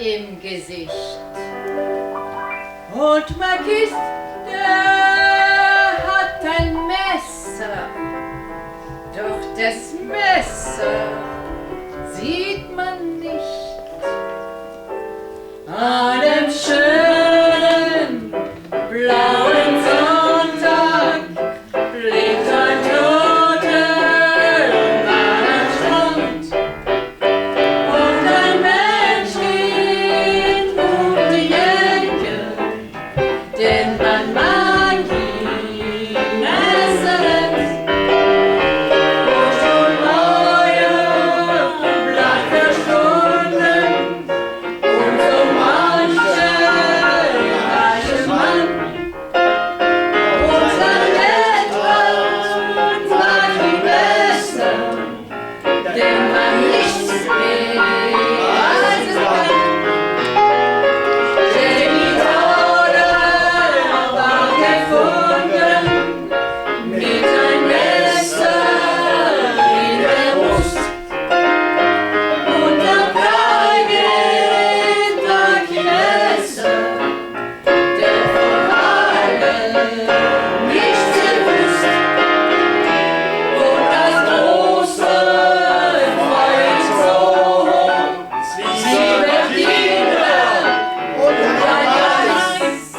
im Gesicht. Und Magister hat ein Messer, doch das Messer sieht man nicht. An dem schönen blauen Sonntag blinkt ein toter Mann am Strand und ein Mensch geht die Ecke, denn man mag ihn Messerend. Wo schon euer Blatt verschwunden und so mancher reiche Mann unser Weltwald mag ihn besser, denn man nichts mehr reisen kann. Jenny Tauder war gefunden mit ein Messer in der Brust und am kleinen Messer, der von allem nichts gewusst. Und das große Feuer so hoch, 7 Kinder und ein Geist,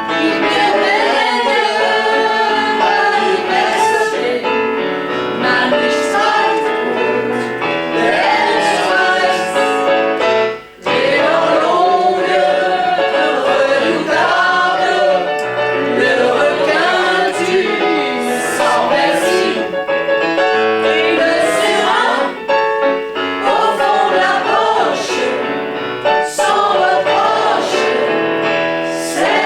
die mir die Beste, man nicht sagt und der nicht weiß. Théologue, redoutable, le requin tue sans merci. Le serrant au fond de la poche, sans reproche, c'est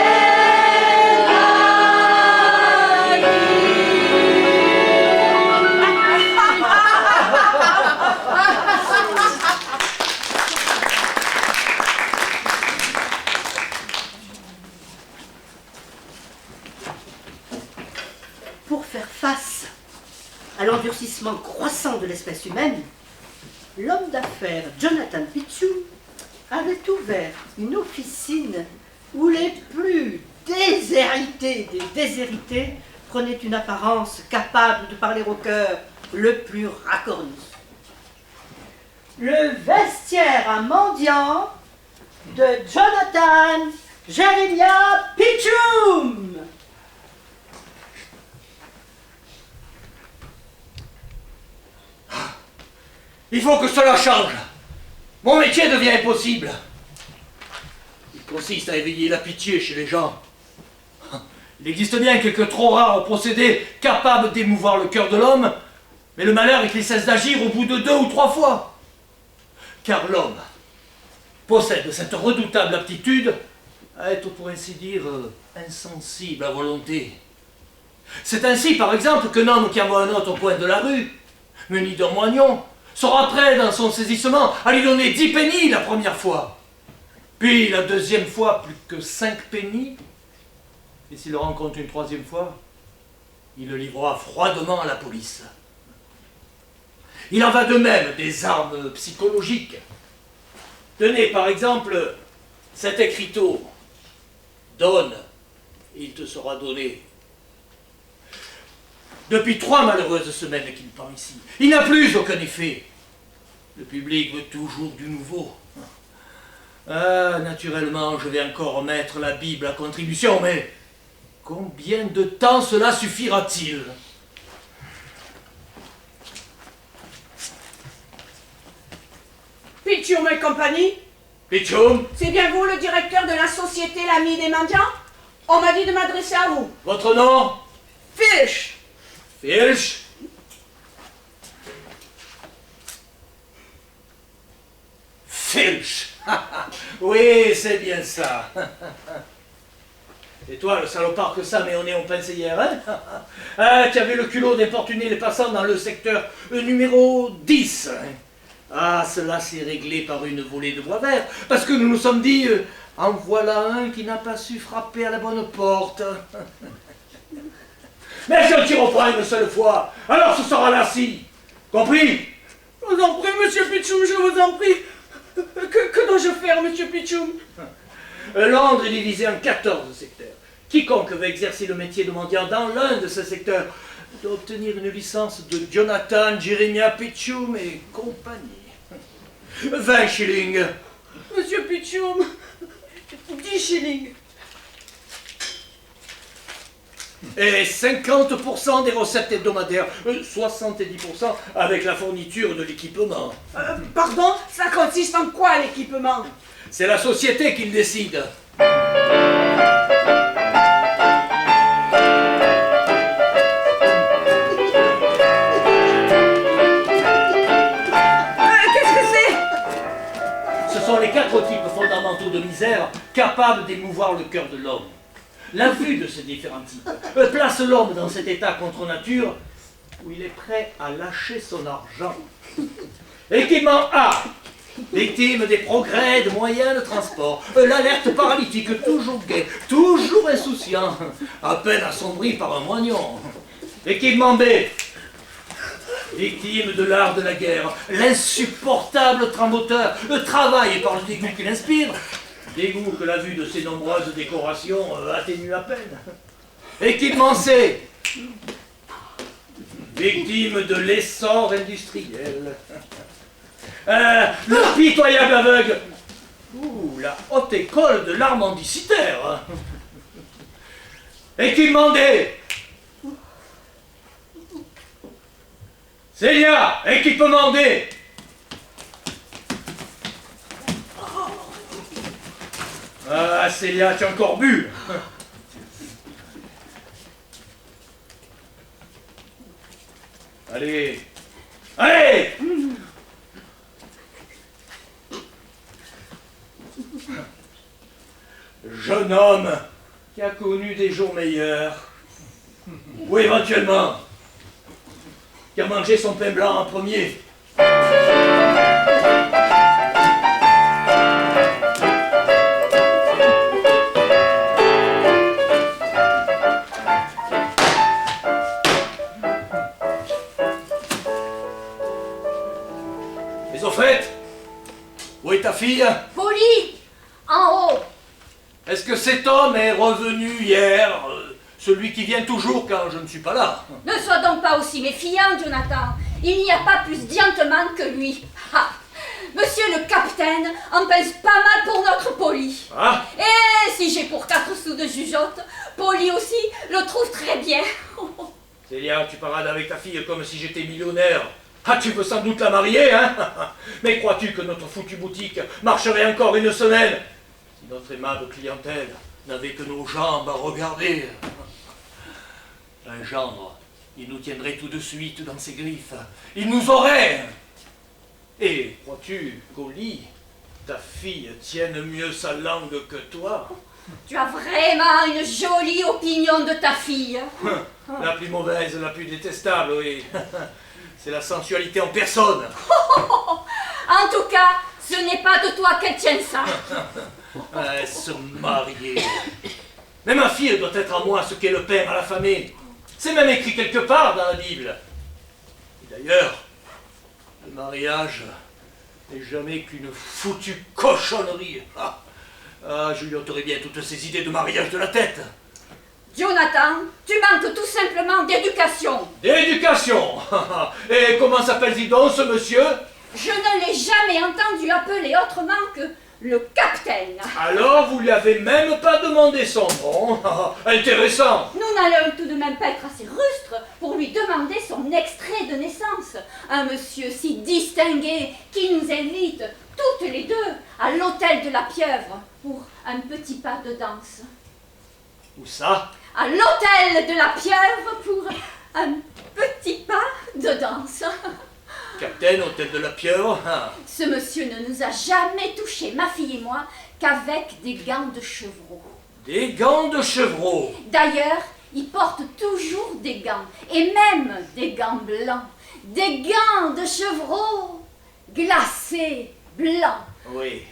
la Pour faire face à l'endurcissement croissant de l'espèce humaine, l'homme d'affaires Jonathan Pitchum avait ouvert une officine où les plus déshérités des déshérités prenaient une apparence capable de parler au cœur le plus racorni. Le vestiaire à mendiant de Jonathan Jeremiah Pitchum. Il faut que cela change. Mon métier devient impossible. Il consiste à éveiller la pitié chez les gens. Il existe bien quelques trop rares procédés capables d'émouvoir le cœur de l'homme, mais le malheur est qu'il cesse d'agir au bout de 2 ou 3 fois. Car l'homme possède cette redoutable aptitude à être, pour ainsi dire, insensible à volonté. C'est ainsi, par exemple, qu'un homme qui envoie un autre au coin de la rue, muni d'un moignon, sera prêt dans son saisissement à lui donner 10 pennies la première fois. Puis la deuxième fois, plus que 5 pennies. Et s'il le rencontre une troisième fois, il le livrera froidement à la police. Il en va de même des armes psychologiques. Tenez par exemple cet écriteau. Donne, il te sera donné. Depuis 3 malheureuses semaines qu'il pend ici, il n'a plus aucun effet. Le public veut toujours du nouveau. Ah, naturellement, je vais encore mettre la Bible à contribution, mais combien de temps cela suffira-t-il? Pitchum et compagnie, Pitchum, c'est bien vous le directeur de la société L'Ami des Mendiants? On m'a dit de m'adresser à vous. votre nom? Fish. Filch? Filch. Oui, c'est bien ça. Et toi, le salopard que ça met au nez au pince hier, hein? Ah, tu avais le culot d'importuner les passants dans le secteur numéro 10. Hein? Ah, cela s'est réglé par une volée de bois vert, parce que nous nous sommes dit, en voilà un qui n'a pas su frapper à la bonne porte. Mais je le tire au point une seule fois, alors ce sera là-ci. Compris? Je vous en prie, monsieur Pitchum, je vous en prie. Que dois-je faire, monsieur Pichoum? Londres est divisé en 14 secteurs. Quiconque veut exercer le métier de mendiant dans l'un de ces secteurs doit obtenir une licence de Jonathan Jeremiah Pichoum et compagnie. 20 shillings. Monsieur Pichoum, 10 shillings. Et 50% des recettes hebdomadaires, 70% avec la fourniture de l'équipement. Pardon, ça consiste en quoi l'équipement? C'est la société qui le décide. Qu'est-ce que c'est? Ce sont les 4 types fondamentaux de misère capables d'émouvoir le cœur de l'homme. La vue de ces différents types place l'homme dans cet état contre nature où il est prêt à lâcher son argent. Équipement A, victime des progrès de moyens de transport, l'alerte paralytique, toujours gai, toujours insouciant, à peine assombri par un moignon. Équipement B, victime de l'art de la guerre, l'insupportable tramboteur, le travail par le dégoût qu'il inspire, dégoût que la vue de ces nombreuses décorations atténue à peine. Équipement C, victime de l'essor industriel. Le pitoyable aveugle, la haute école de l'art mendicitaire. Équipement D, Célia, équipement D. Ah, Célia, tu as encore bu. Allez. Allez. Jeune homme qui a connu des jours meilleurs. Ou éventuellement, qui a mangé son pain blanc en premier. Mais au fait, où est ta fille? Polly, en haut. Est-ce que cet homme est revenu hier, celui qui vient toujours quand je ne suis pas là? Ne sois donc pas aussi méfiant, Jonathan. Il n'y a pas plus gentleman que lui. Ha. Monsieur le capitaine en pèse pas mal pour notre Polly. Ah, Et si j'ai pour 4 sous de jugeote, Polly aussi le trouve très bien. Célia, tu parades avec ta fille comme si j'étais millionnaire. Ah, tu veux sans doute la marier, hein? Mais crois-tu que notre foutue boutique marcherait encore une semaine si notre aimable clientèle n'avait que nos jambes à regarder? Un gendre, il nous tiendrait tout de suite dans ses griffes. Il nous aurait. Et crois-tu qu'au lit, ta fille tienne mieux sa langue que toi? Tu as vraiment une jolie opinion de ta fille. La plus mauvaise, la plus détestable, oui. C'est la sensualité en personne. En tout cas, ce n'est pas de toi qu'elle tient ça. Se marier. Mais ma fille doit être à moi ce qu'est le père à la famille. C'est même écrit quelque part dans la Bible. Et d'ailleurs, le mariage n'est jamais qu'une foutue cochonnerie. Je lui ôterai bien toutes ces idées de mariage de la tête. Jonathan, tu manques tout simplement d'éducation. D'éducation. Et comment s'appelle-t-il donc ce monsieur? Je ne l'ai jamais entendu appeler autrement que le capitaine. Alors vous lui avez même pas demandé son nom? Intéressant. Nous n'allons tout de même pas être assez rustres pour lui demander son extrait de naissance. Un monsieur si distingué qui nous invite toutes les deux à l'hôtel de la Pieuvre pour un petit pas de danse. Où ça? À l'hôtel de la Pieuvre pour un petit pas de danse. Capitaine, hôtel de la Pieuvre. Ce monsieur ne nous a jamais touché, ma fille et moi, qu'avec des gants de chevreau. Des gants de chevreau. D'ailleurs, il porte toujours des gants, et même des gants blancs. Des gants de chevreau glacés blancs. Oui.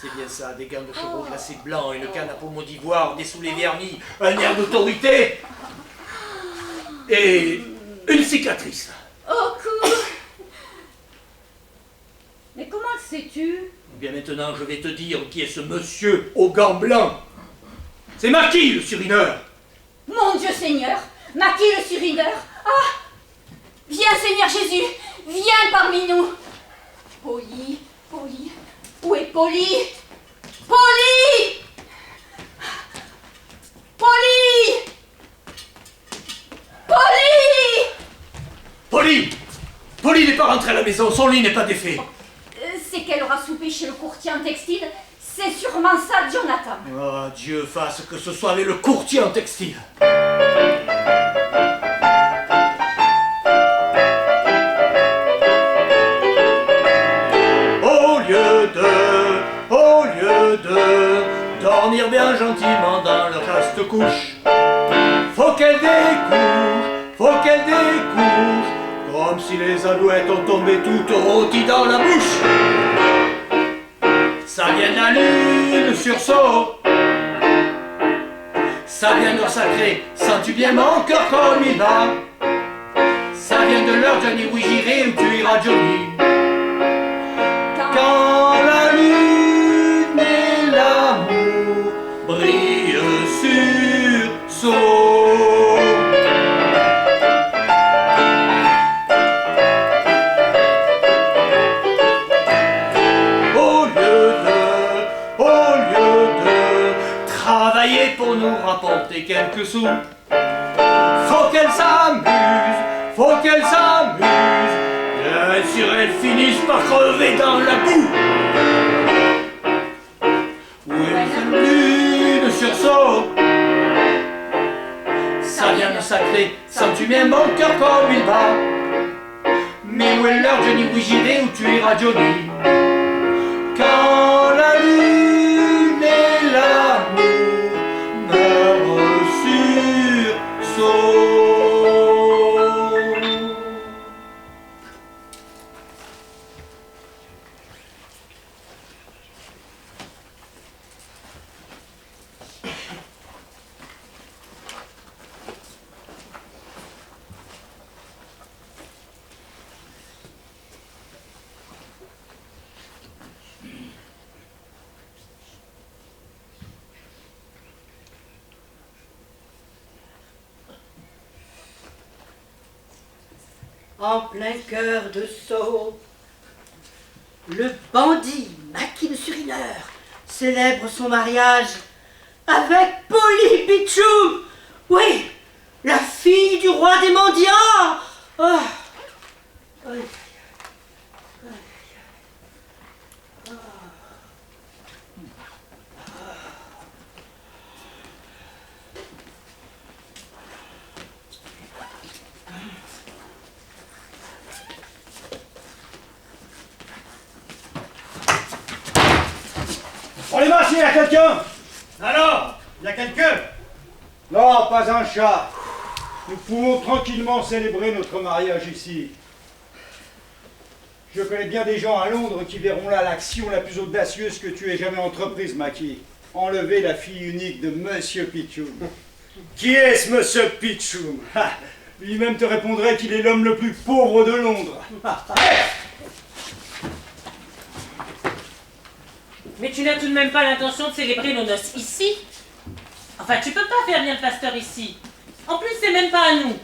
C'est bien ça, des gants de chevreau glacés blancs, une canne à pommeau d'ivoire, des soulets vernis, un air d'autorité et une cicatrice. Au cou. Mais comment sais-tu? Bien maintenant, je vais te dire qui est ce monsieur aux gants blancs. C'est Marquis, le surineur. Mon Dieu Seigneur, Maquis le surineur. Ah! Viens Seigneur Jésus, viens parmi nous. Poli, Poli, où est Poli? Poli! Poli! Poli! Poli! Poli n'est pas rentré à la maison, son lit n'est pas défait. C'est qu'elle aura soupé chez le courtier en textile. C'est sûrement ça, Jonathan. Oh, Dieu fasse que ce soit avec le courtier en textile. Au lieu de dormir bien gentiment dans leur chaste couche, faut qu'elle découche, comme si les alouettes ont tombé toutes rôties dans la bouche. Ça vient de la lune sursaut, ça vient de leur sacré, sens-tu bien mon cœur comme il bat? Ça vient de leur Johnny, oui j'irai où tu iras Johnny. Quand la lune et l'amour brillent sursaut. Au lieu de travailler pour nous rapporter quelques sous, faut qu'elle s'amuse, bien sûr elles finissent par crever dans la boue. Oui, la lune sursaut, ça vient de sacré, sens-tu bien mon cœur comme il bat? Mais où est l'heure Johnny, oui j'irai où tu iras Johnny. Quand la lune et l'amour meurent sursaut. En plein cœur de Sceaux, le bandit Maquis le surineur célèbre son mariage avec Poli Pitchoum. Oui, la fille du roi des mendiants. Oh. Aïe. On les marche, il y a quelqu'un? Alors, y a quelqu'un? Non, pas un chat. Nous pouvons tranquillement célébrer notre mariage ici. Je connais bien des gens à Londres qui verront là l'action la plus audacieuse que tu aies jamais entreprise, Maquis. Enlever la fille unique de Monsieur Pitchoum. Qui est ce monsieur Pitchoum? Lui-même te répondrait qu'il est l'homme le plus pauvre de Londres. Mais tu n'as tout de même pas l'intention de célébrer nos noces ici? Enfin, tu peux pas faire venir le pasteur ici. En plus, c'est même pas à nous.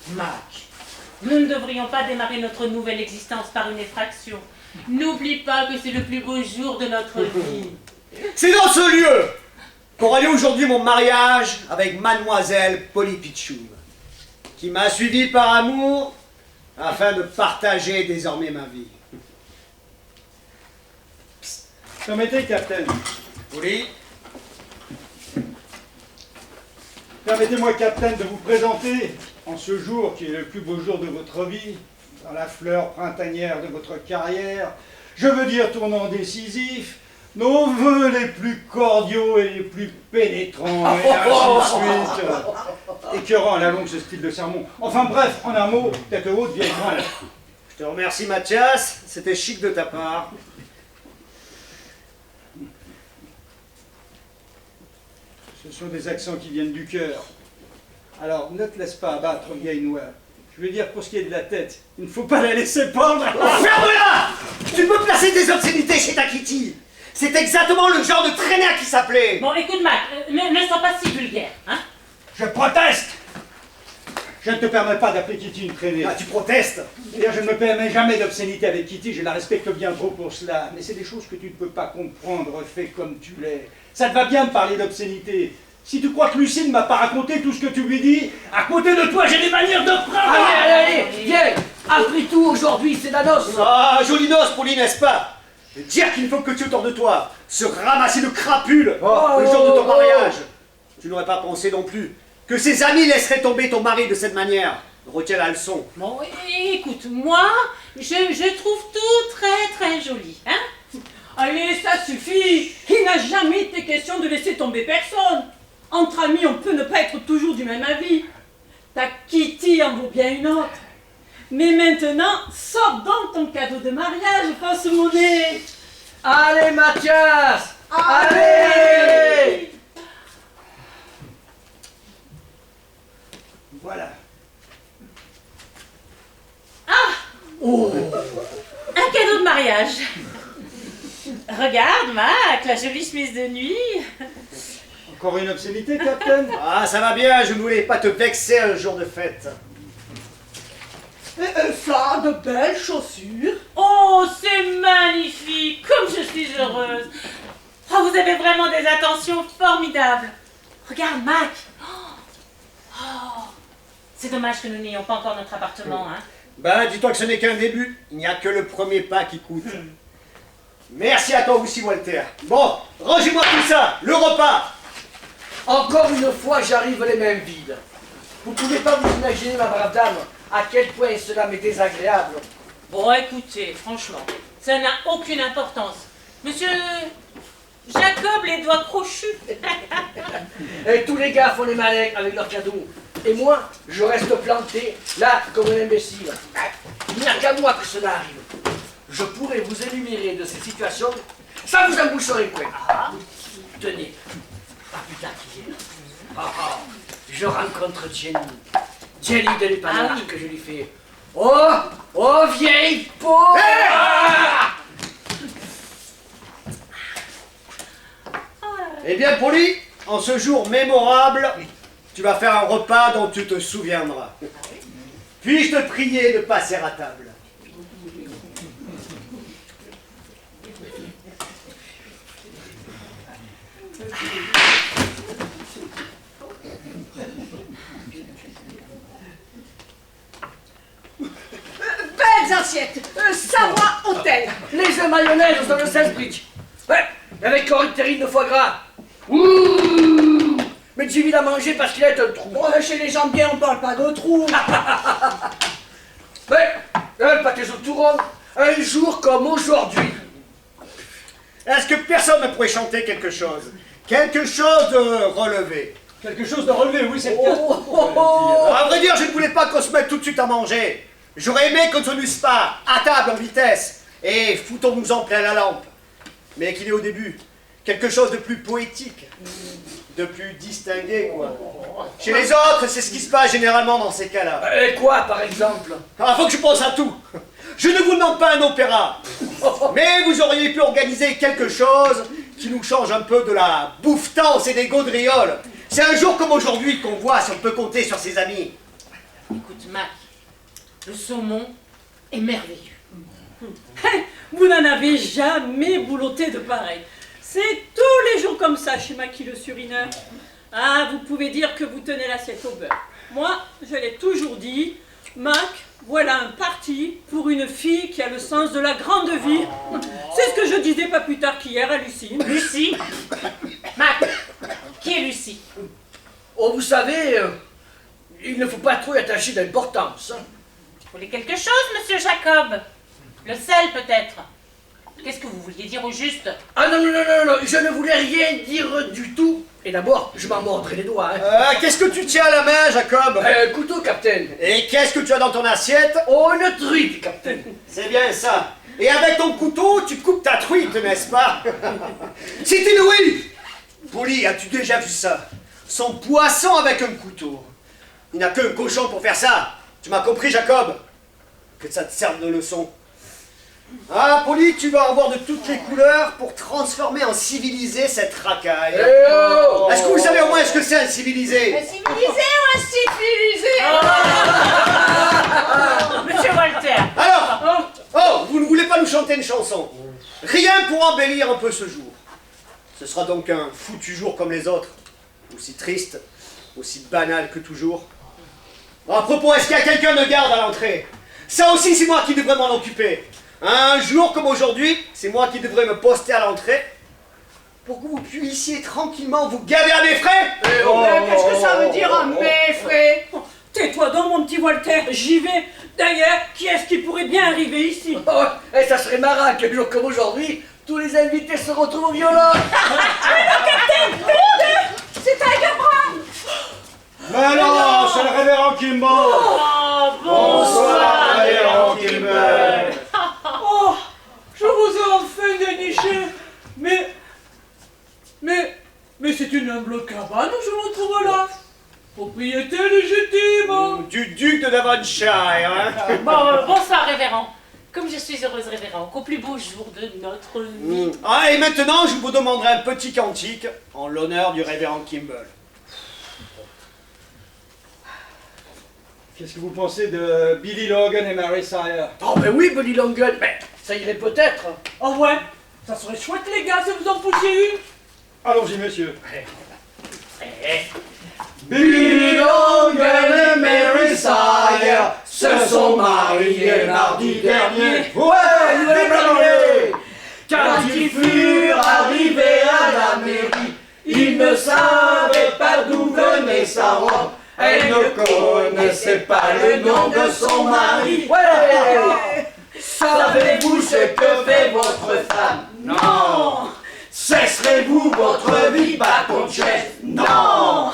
Mac, nous ne devrions pas démarrer notre nouvelle existence par une effraction. N'oublie pas que c'est le plus beau jour de notre vie. C'est dans ce lieu qu'aura lieu aujourd'hui mon mariage avec mademoiselle Poli Pitchoum, qui m'a suivi par amour afin de partager désormais ma vie. Permettez, Capitaine. Oui. Permettez-moi, Capitaine, de vous présenter, en ce jour qui est le plus beau jour de votre vie, dans la fleur printanière de votre carrière, je veux dire tournant décisif, nos vœux les plus cordiaux et les plus pénétrants, et ainsi de suite. Écœurant à la longue ce style de sermon. Enfin bref, en un mot, tête haute, vieille grande. Je te remercie, Mathias, c'était chic de ta part. Ce sont des accents qui viennent du cœur. Alors, ne te laisse pas abattre, vieille noire. Je veux dire, pour ce qui est de la tête, il ne faut pas la laisser pendre. Ferme-la! Tu peux placer des obscénités chez ta Kitty. C'est exactement le genre de traînée qui s'appelait. Bon, écoute, Mac, ne sois pas si vulgaire, hein? Je proteste. Je ne te permets pas d'appeler Kitty une traînée. Ah, tu protestes? D'ailleurs, je ne me permets jamais d'obscénité avec Kitty, je la respecte bien trop pour cela. Mais c'est des choses que tu ne peux pas comprendre, fait comme tu l'es. Ça te va bien de parler d'obscénité. Si tu crois que Lucie ne m'a pas raconté tout ce que tu lui dis, à côté de toi, j'ai des manières de prendre. Allez, viens. Après tout, aujourd'hui, c'est la noce. Ah, jolie noce, Pauline, n'est-ce pas? Dire qu'il faut que tu autour de toi se ramasser de crapules le jour de ton mariage. Tu n'aurais pas pensé non plus que ses amis laisseraient tomber ton mari de cette manière. Retiens la leçon. Bon, écoute, moi, je trouve tout très joli, hein? Allez, ça suffit. Il n'a jamais été question de laisser tomber personne. Entre amis, on peut ne pas être toujours du même avis. Ta Kitty en vaut bien une autre. Mais maintenant, sors donc ton cadeau de mariage, passe monnaie. Allez, Mathias. Allez. Voilà. Un cadeau de mariage. Regarde, Mac, la jolie chemise de nuit. Encore une obscénité, Captain? Ah, ça va bien, je ne voulais pas te vexer un jour de fête. Ça, de belles chaussures. Oh, c'est magnifique, comme je suis heureuse. Oh, vous avez vraiment des attentions formidables. Regarde, Mac. Oh, c'est dommage que nous n'ayons pas encore notre appartement, hein. Ben, dis-toi que ce n'est qu'un début. Il n'y a que le premier pas qui coûte. Merci à toi aussi, Walter. Bon, rangez-moi tout ça, le repas. Encore une fois, j'arrive les mains vides. Vous pouvez pas vous imaginer, ma brave dame, à quel point cela m'est désagréable. Bon, écoutez, franchement, ça n'a aucune importance. Monsieur Jacob, les doigts crochus. Et tous les gars font les malins avec leurs cadeaux. Et moi, je reste planté, là, comme un imbécile. Il n'y a qu'à moi que cela arrive. Je pourrais vous énumérer de ces situations, ça vous emboucherait quoi. Tenez, pas plus tard qu'hier. Je rencontre Jenny. Jenny de l'épanage que je lui fais. Oh, vieille peau. Eh bien, Polly, en ce jour mémorable, tu vas faire un repas dont tu te souviendras. Puis-je te prier de passer à table? Belles assiettes. Savoie Hôtel. Les œufs mayonnaise dans le Sainsbridge. Ouais, avec correctérine de foie gras. Ouh, mais Jimmy l'a mangé parce qu'il a un trou. Oh, chez les gens bien, on parle pas de trous. Ouais, un pâté au touron, un jour comme aujourd'hui. Est-ce que personne ne pourrait chanter quelque chose? Quelque chose de relevé? Quelque chose de relevé, oui, c'est À vrai dire, je ne voulais pas qu'on se mette tout de suite à manger. J'aurais aimé qu'on ne se nuise pas, à table en vitesse, et foutons-nous en plein la lampe. Mais qu'il est au début, quelque chose de plus poétique, de plus distingué, quoi. Chez les autres, c'est ce qui se passe généralement dans ces cas-là. Et quoi, par exemple? Ah, faut que je pense à tout. Je ne vous demande pas un opéra, mais vous auriez pu organiser quelque chose qui nous change un peu de la bouffetance et des gaudrioles. C'est un jour comme aujourd'hui qu'on voit si on peut compter sur ses amis. Écoute, Mac, le saumon est merveilleux. Vous n'en avez jamais bouloté de pareil. C'est tous les jours comme ça chez Maki le Surineur. Ah, vous pouvez dire que vous tenez l'assiette au beurre. Moi, je l'ai toujours dit, Mac, voilà un parti pour une fille qui a le sens de la grande vie. C'est ce que je disais pas plus tard qu'hier à Lucie. Lucie? Mac, qui est Lucie? Oh, vous savez, il ne faut pas trop y attacher d'importance. Vous voulez quelque chose, monsieur Jacob? Le sel, peut-être? Qu'est-ce que vous vouliez dire au juste? Ah non, je ne voulais rien dire du tout. Et d'abord, je m'en mordrai les doigts. Hein. Qu'est-ce que tu tiens à la main, Jacob? Couteau, capitaine. Et qu'est-ce que tu as dans ton assiette? Oh, une truite, capitaine. C'est bien ça. Et avec ton couteau, tu coupes ta truite, n'est-ce pas? C'est inouï! Polly, as-tu déjà vu ça? Son poisson avec un couteau. Il n'a qu'un cochon pour faire ça. Tu m'as compris, Jacob? Que ça te serve de leçon. Ah, Polly, tu vas avoir de toutes les couleurs pour transformer en civilisé cette racaille. Est-ce que vous savez au moins ce que c'est un civilisé? Un civilisé ou un civilisé? Monsieur Walter. Alors, oh, vous ne voulez pas nous chanter une chanson? Rien pour embellir un peu ce jour. Ce sera donc un foutu jour comme les autres, aussi triste, aussi banal que toujours. À propos, est-ce qu'il y a quelqu'un de garde à l'entrée? Ça aussi, c'est moi qui devrais m'en occuper. Un jour comme aujourd'hui, c'est moi qui devrais me poster à l'entrée pour que vous puissiez tranquillement vous gaver à mes frais. Qu'est-ce que ça veut dire à mes frais? Tais-toi donc, mon petit Walter, j'y vais. D'ailleurs, qui est-ce qui pourrait bien arriver ici? Et ça serait marrant qu'un jour comme aujourd'hui, tous les invités se retrouvent au violon. C'est Tiger Brown! Mais non, c'est le révérend Kimball. Oh, Bonsoir, révérend Kimball. Oh, je vous ai enfin déniché. Mais c'est une humble cabane où je me trouve là. Propriété légitime. Du duc de Devonshire, hein? Bonsoir, révérend. Comme je suis heureuse, révérend, qu'au plus beau jour de notre vie. Ah, et maintenant, je vous demanderai un petit cantique en l'honneur du révérend Kimball. Qu'est-ce que vous pensez de Billy Logan et Mary Sire? Oh ben oui, Billy Logan, mais ça irait peut-être. Oh ouais, ça serait chouette les gars si vous en poussiez une. Allons-y, monsieur. Billy Logan et Mary Sire se sont mariés mardi dernier. Ouais, les premiers. Quand ils furent arrivés à la mairie, ils ne savaient pas d'où venait sa robe. Elle ne connaissait pas le nom de son mari. Ouais. Savez-vous ce que fait votre femme? Non. Cesserez-vous votre vie bâton de chaise? Non.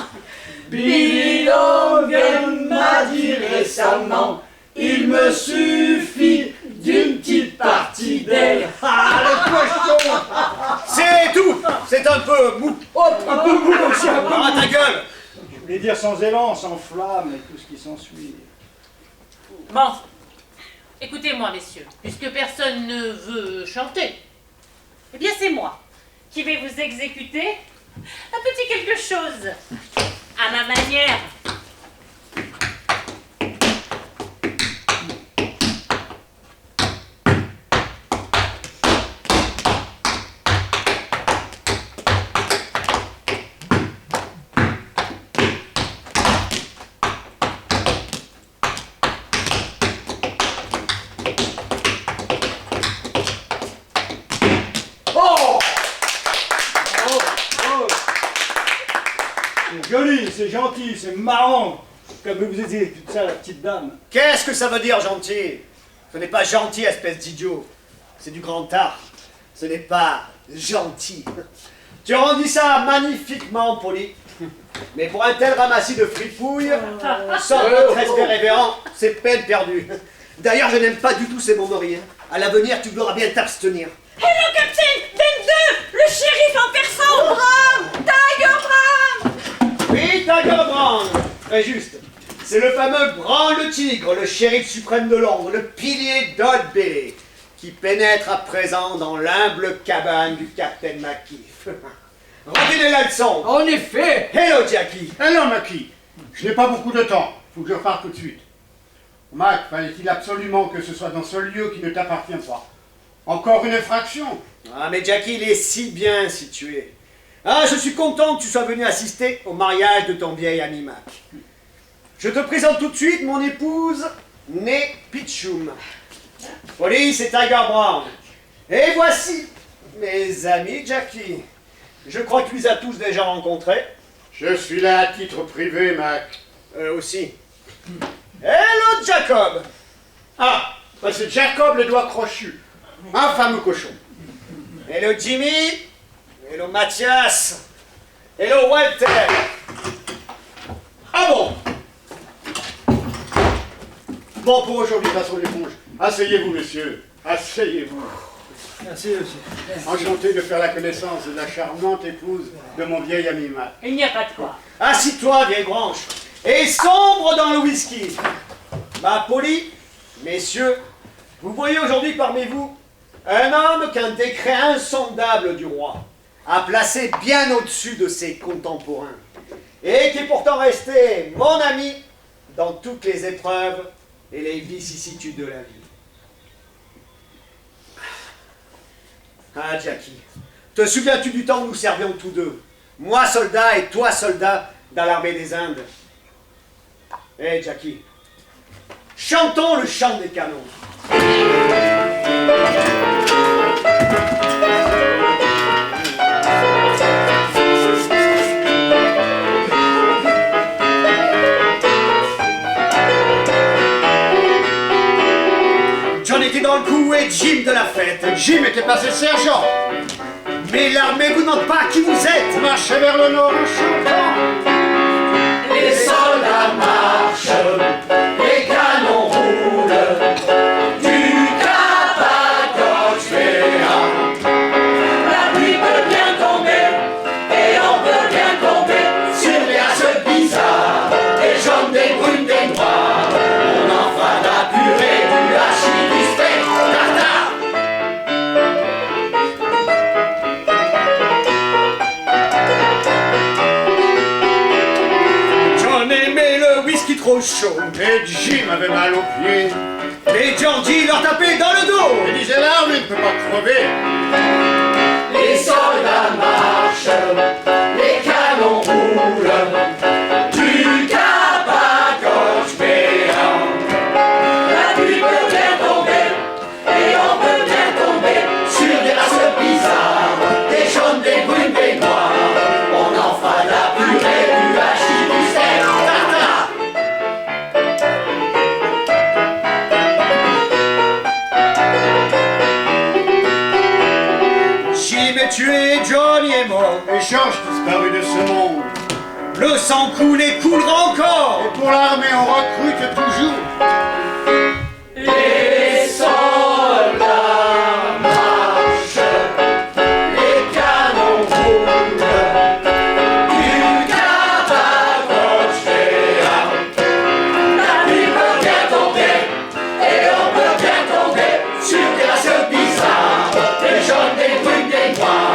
Billy Logan m'a dit récemment, il me suffit d'une petite partie d'elle. Ah, le cochon! C'est tout! C'est un peu mou. Oh, un peu mou aussi, un peu Ah, ta gueule! Je voulais dire sans élan, sans flamme et tout ce qui s'ensuit. Bon, écoutez-moi, messieurs, puisque personne ne veut chanter, eh bien c'est moi qui vais vous exécuter un petit quelque chose à ma manière. C'est joli, c'est gentil, c'est marrant. Comme vous étiez toute ça, la petite dame. Qu'est-ce que ça veut dire gentil? Ce n'est pas gentil, espèce d'idiot. C'est du grand art. Ce n'est pas gentil. Tu as rendu ça magnifiquement, Polly. Mais pour un tel ramassis de fripouilles, sans notre respect révérend, c'est peine perdue. D'ailleurs, je n'aime pas du tout ces momeries. À l'avenir, tu devras bien t'abstenir. Hello, Captain 22, le shérif en personne. Brown! Tiger Brown! Oui, Tiger Brown. Très juste. C'est le fameux Bran le Tigre, le shérif suprême de Londres, le pilier d'Old Bailey, qui pénètre à présent dans l'humble cabane du Captain Mackif. Rendez-les la leçon. En effet. Hello, Jackie. Alors, Mackie, je n'ai pas beaucoup de temps. Faut que je parte tout de suite. Mac, fallait-il absolument que ce soit dans ce lieu qui ne t'appartient pas? Encore une infraction? Ah, mais Jackie, il est si bien situé. Ah, je suis content que tu sois venu assister au mariage de ton vieil ami Mac. Je te présente tout de suite mon épouse, née Pitchoum. Polly, c'est Tiger Brown. Et voici mes amis Jackie. Je crois que tu les as tous déjà rencontrés. Je suis là à titre privé, Mac. Eux aussi. Hello, Jacob. Ah, bah c'est Jacob le doigt crochu. Un fameux cochon. Hello, Jimmy. Hello, Mathias. Hello, Walter. Ah bon? Bon, pour aujourd'hui, passons l'éponge. Asseyez-vous, monsieur. Asseyez-vous. Merci aussi. Enchanté de faire la connaissance de la charmante épouse de mon vieil ami Mac. Il n'y a pas de quoi. Assis-toi, vieille branche, et sombre dans le whisky. Ma Polly, messieurs, vous voyez aujourd'hui parmi vous Un homme qu'un décret insondable du roi a placé bien au-dessus de ses contemporains, et qui est pourtant resté mon ami dans toutes les épreuves et les vicissitudes de la vie. Ah, Jackie, te souviens-tu du temps où nous servions tous deux, moi soldat et toi soldat, dans l'armée des Indes? Eh, Jackie, chantons le chant des canons. John était dans le coup et Jim de la fête. Jim était passé sergent. Mais l'armée vous demande pas qui vous êtes. Marchez vers le nord en chantant. Les soldats marchent, les canons roulent, du Cap à Coxbéa. La pluie peut bien tomber, et on peut bien tomber sur les races bizarres, des jaunes, des brunes, des noirs. On en fera de la purée, du hachis, du steak tartare. John aimait le whisky trop chaud. Et Jim avait mal aux pieds. Et Georgie leur tapait dans le dos. Il disait l'armée ne peut pas crever. Les soldats marchent, les canons roulent, du Cap à Coxbéa. La pluie peut bien tomber, et on peut bien tomber sur des races bizarres, des jaunes, des brunes, des noirs. On en fera de la purée, du hachis, du steak tartare. Jim est tué, Johnny est mort. Et George disparu de ce monde. Le sang coule et coulera encore. Et pour l'armée, on recrute toujours. Les soldats marchent, les canons roulent, du Cap à Coxbéa. La pluie peut bien tomber, et on peut bien tomber sur des races bizarres, des jaunes, des brunes, des noirs.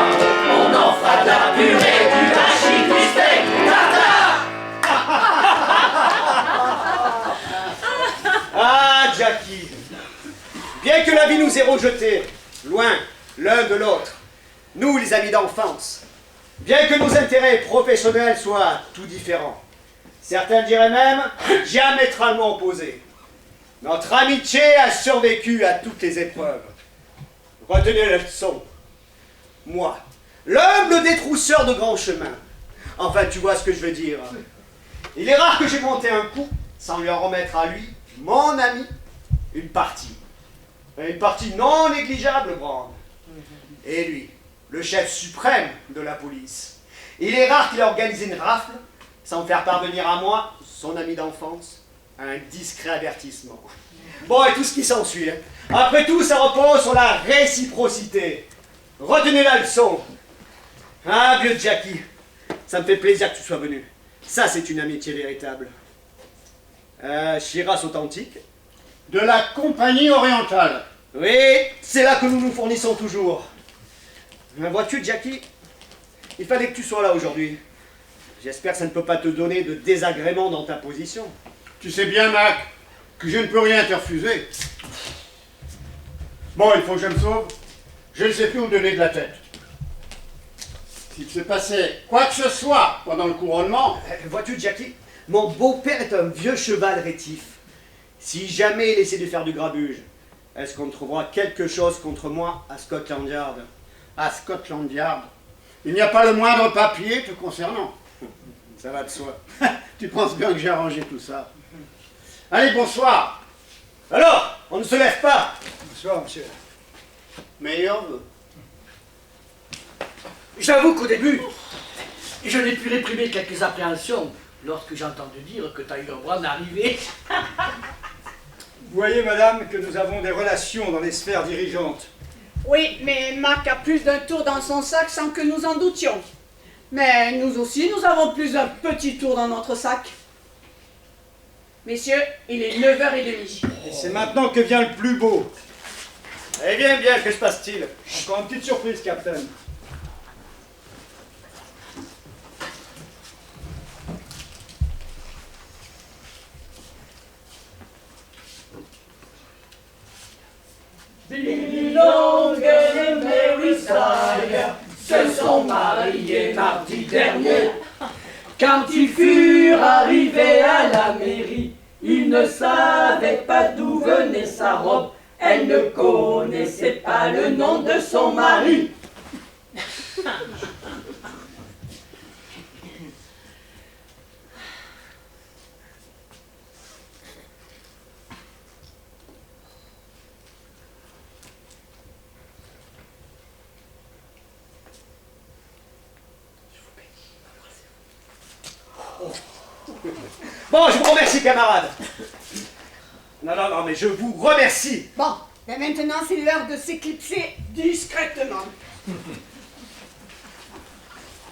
On en fera de la purée, du hachis, du steak tartare. Ah, Jackie. Bien que la vie nous ait rejetés, loin l'un de l'autre, nous les amis d'enfance, bien que nos intérêts professionnels soient tout différents, certains diraient même diamétralement opposés, notre amitié a survécu à toutes les épreuves. Retenez la leçon. Moi, l'humble détrousseur de grands chemins, enfin tu vois ce que je veux dire. Il est rare que j'ai monté un coup sans lui en remettre à lui, mon ami, une partie. Une partie non négligeable, Brand. Et lui, le chef suprême de la police. Il est rare qu'il ait organisé une rafle sans me faire parvenir à moi, son ami d'enfance, un discret avertissement. Bon, et tout ce qui s'ensuit. Hein. Après tout, ça repose sur la réciprocité. Retenez la leçon. Ah, vieux Jackie, ça me fait plaisir que tu sois venu. Ça, c'est une amitié véritable. Shiraz authentique. De la compagnie orientale. Oui, c'est là que nous nous fournissons toujours. Vois-tu, Jackie, il fallait que tu sois là aujourd'hui. J'espère que ça ne peut pas te donner de désagréments dans ta position. Tu sais bien, Mac, que je ne peux rien te refuser. Bon, il faut que je me sauve. Je ne sais plus où donner de la tête. S'il se passait quoi que ce soit pendant le couronnement... Vois-tu, Jackie, mon beau-père est un vieux cheval rétif. Si jamais il essaie de faire du grabuge, est-ce qu'on trouvera quelque chose contre moi à Scotland Yard? À Scotland Yard, il n'y a pas le moindre papier te concernant. Ça va de soi. Tu penses bien que j'ai arrangé tout ça. Allez, bonsoir. Alors, on ne se lève pas. Bonsoir, monsieur. Meilleur vœu. J'avoue qu'au début, je n'ai pu réprimer quelques appréhensions lorsque j'ai entendu dire que Tiger Brown arrivait. Vous voyez, madame, que nous avons des relations dans les sphères dirigeantes. Oui, mais Mac a plus d'un tour dans son sac sans que nous en doutions. Mais nous aussi, nous avons plus d'un petit tour dans notre sac. Messieurs, il est 9h30. Et c'est maintenant que vient le plus beau. Eh bien, bien, que se passe-t-il? Encore une petite surprise, Capitaine. Billy Long et Mary Sire se sont mariés mardi dernier. Quand ils furent arrivés à la mairie, ils ne savaient pas d'où venait sa robe. Elle ne connaissait pas le nom de son mari. Bon, je vous remercie, camarades. Non, mais je vous remercie. Bon, mais maintenant c'est l'heure de s'éclipser discrètement.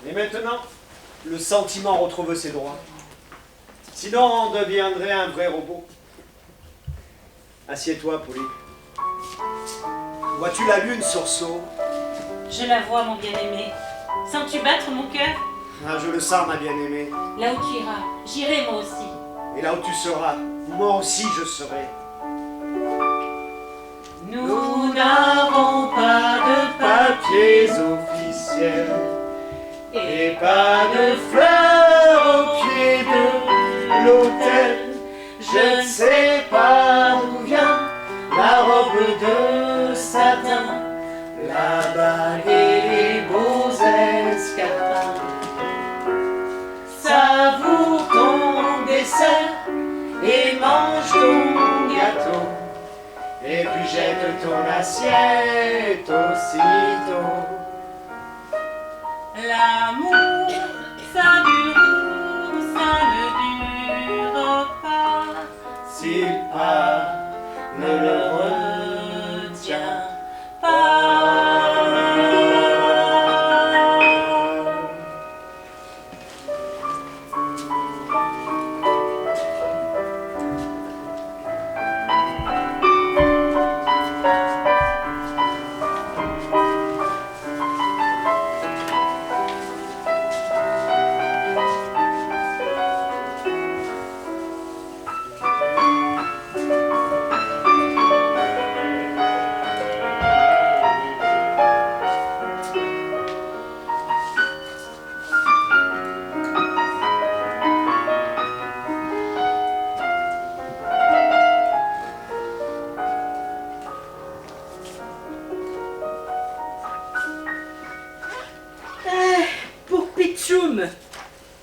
Et maintenant, le sentiment retrouve ses droits. Sinon, on deviendrait un vrai robot. Assieds-toi, Polly. Vois-tu la lune, sursaut? Je la vois, mon bien-aimé. Sens-tu battre mon cœur? Ah, je le sens, ma bien-aimée. Là où tu iras, j'irai moi aussi. Et là où tu seras, moi aussi je serai. Nous n'avons pas de Papiers officiels et pas de fleurs au pied de l'autel. Je ne sais pas d'où vient la robe de satin, la bague et les beaux escarpins. Savoure ton dessert et mange ton gâteau, et puis jette ton assiette aussitôt. L'amour, ça dure ou ça ne dure pas. S'il part, ne le retiens pas.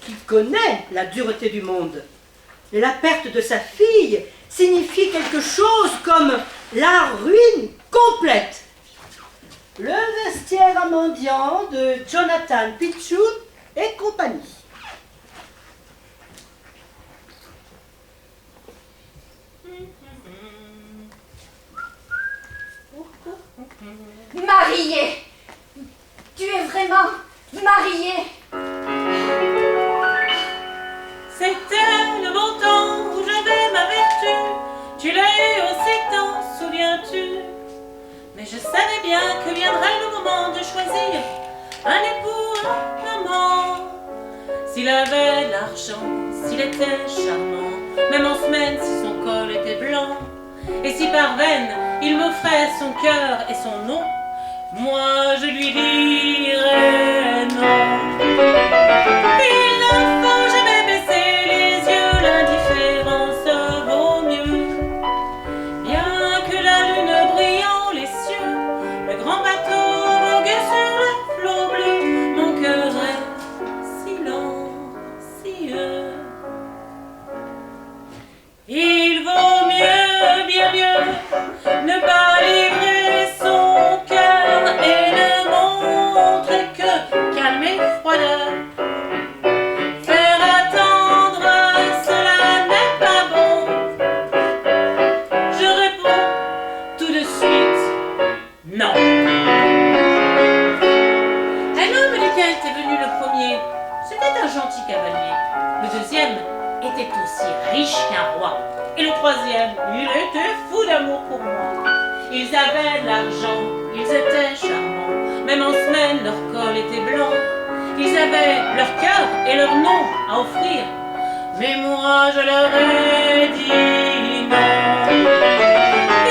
Qui connaît la dureté du monde. Et la perte de sa fille signifie quelque chose comme la ruine complète. Le vestiaire mendiant de Jonathan Pitchoum et compagnie. Mariée! Tu es vraiment mariée! C'était le bon temps où j'avais ma vertu. Tu l'as eu aussi, t'en souviens-tu? Mais je savais bien que viendrait le moment de choisir un époux, un amant. S'il avait l'argent, s'il était charmant, même en semaine si son col était blanc, et si par veine il m'offrait son cœur et son nom, moi je lui dirais non. Il ne faut jamais baisser les yeux, l'indifférence vaut mieux. Bien que la lune brillant les cieux, le grand bateau vogue sur le flot bleu, mon cœur est silencieux. Il vaut mieux, bien mieux, ne pas livrer son cœur et ne montrer que calme et froideur. Faire attendre, cela n'est pas bon. Je réponds tout de suite non. Un homme duquel était venu le premier, c'était un gentil cavalier. Le deuxième était aussi riche qu'un roi. Et le troisième, il était fou d'amour pour moi. Ils avaient de l'argent, ils étaient charmants. Même en semaine, leur col était blanc. Ils avaient leur cœur et leur nom à offrir. Mais moi, je leur ai dit non.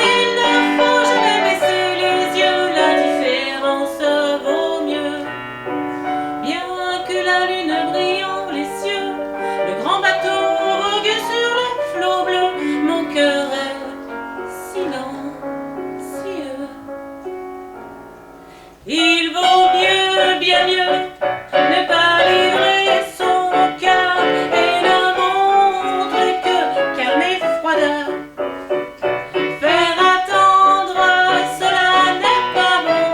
Il ne faut jamais baisser les yeux, la différence vaut mieux. Bien que la lune brillant les cieux, le grand bateau vogue sur les flots bleus, mon cœur est silencieux. Il vaut mieux, bien mieux, ne pas livrer son cœur et ne montrer que calme et froideur. Faire attendre, cela n'est pas bon.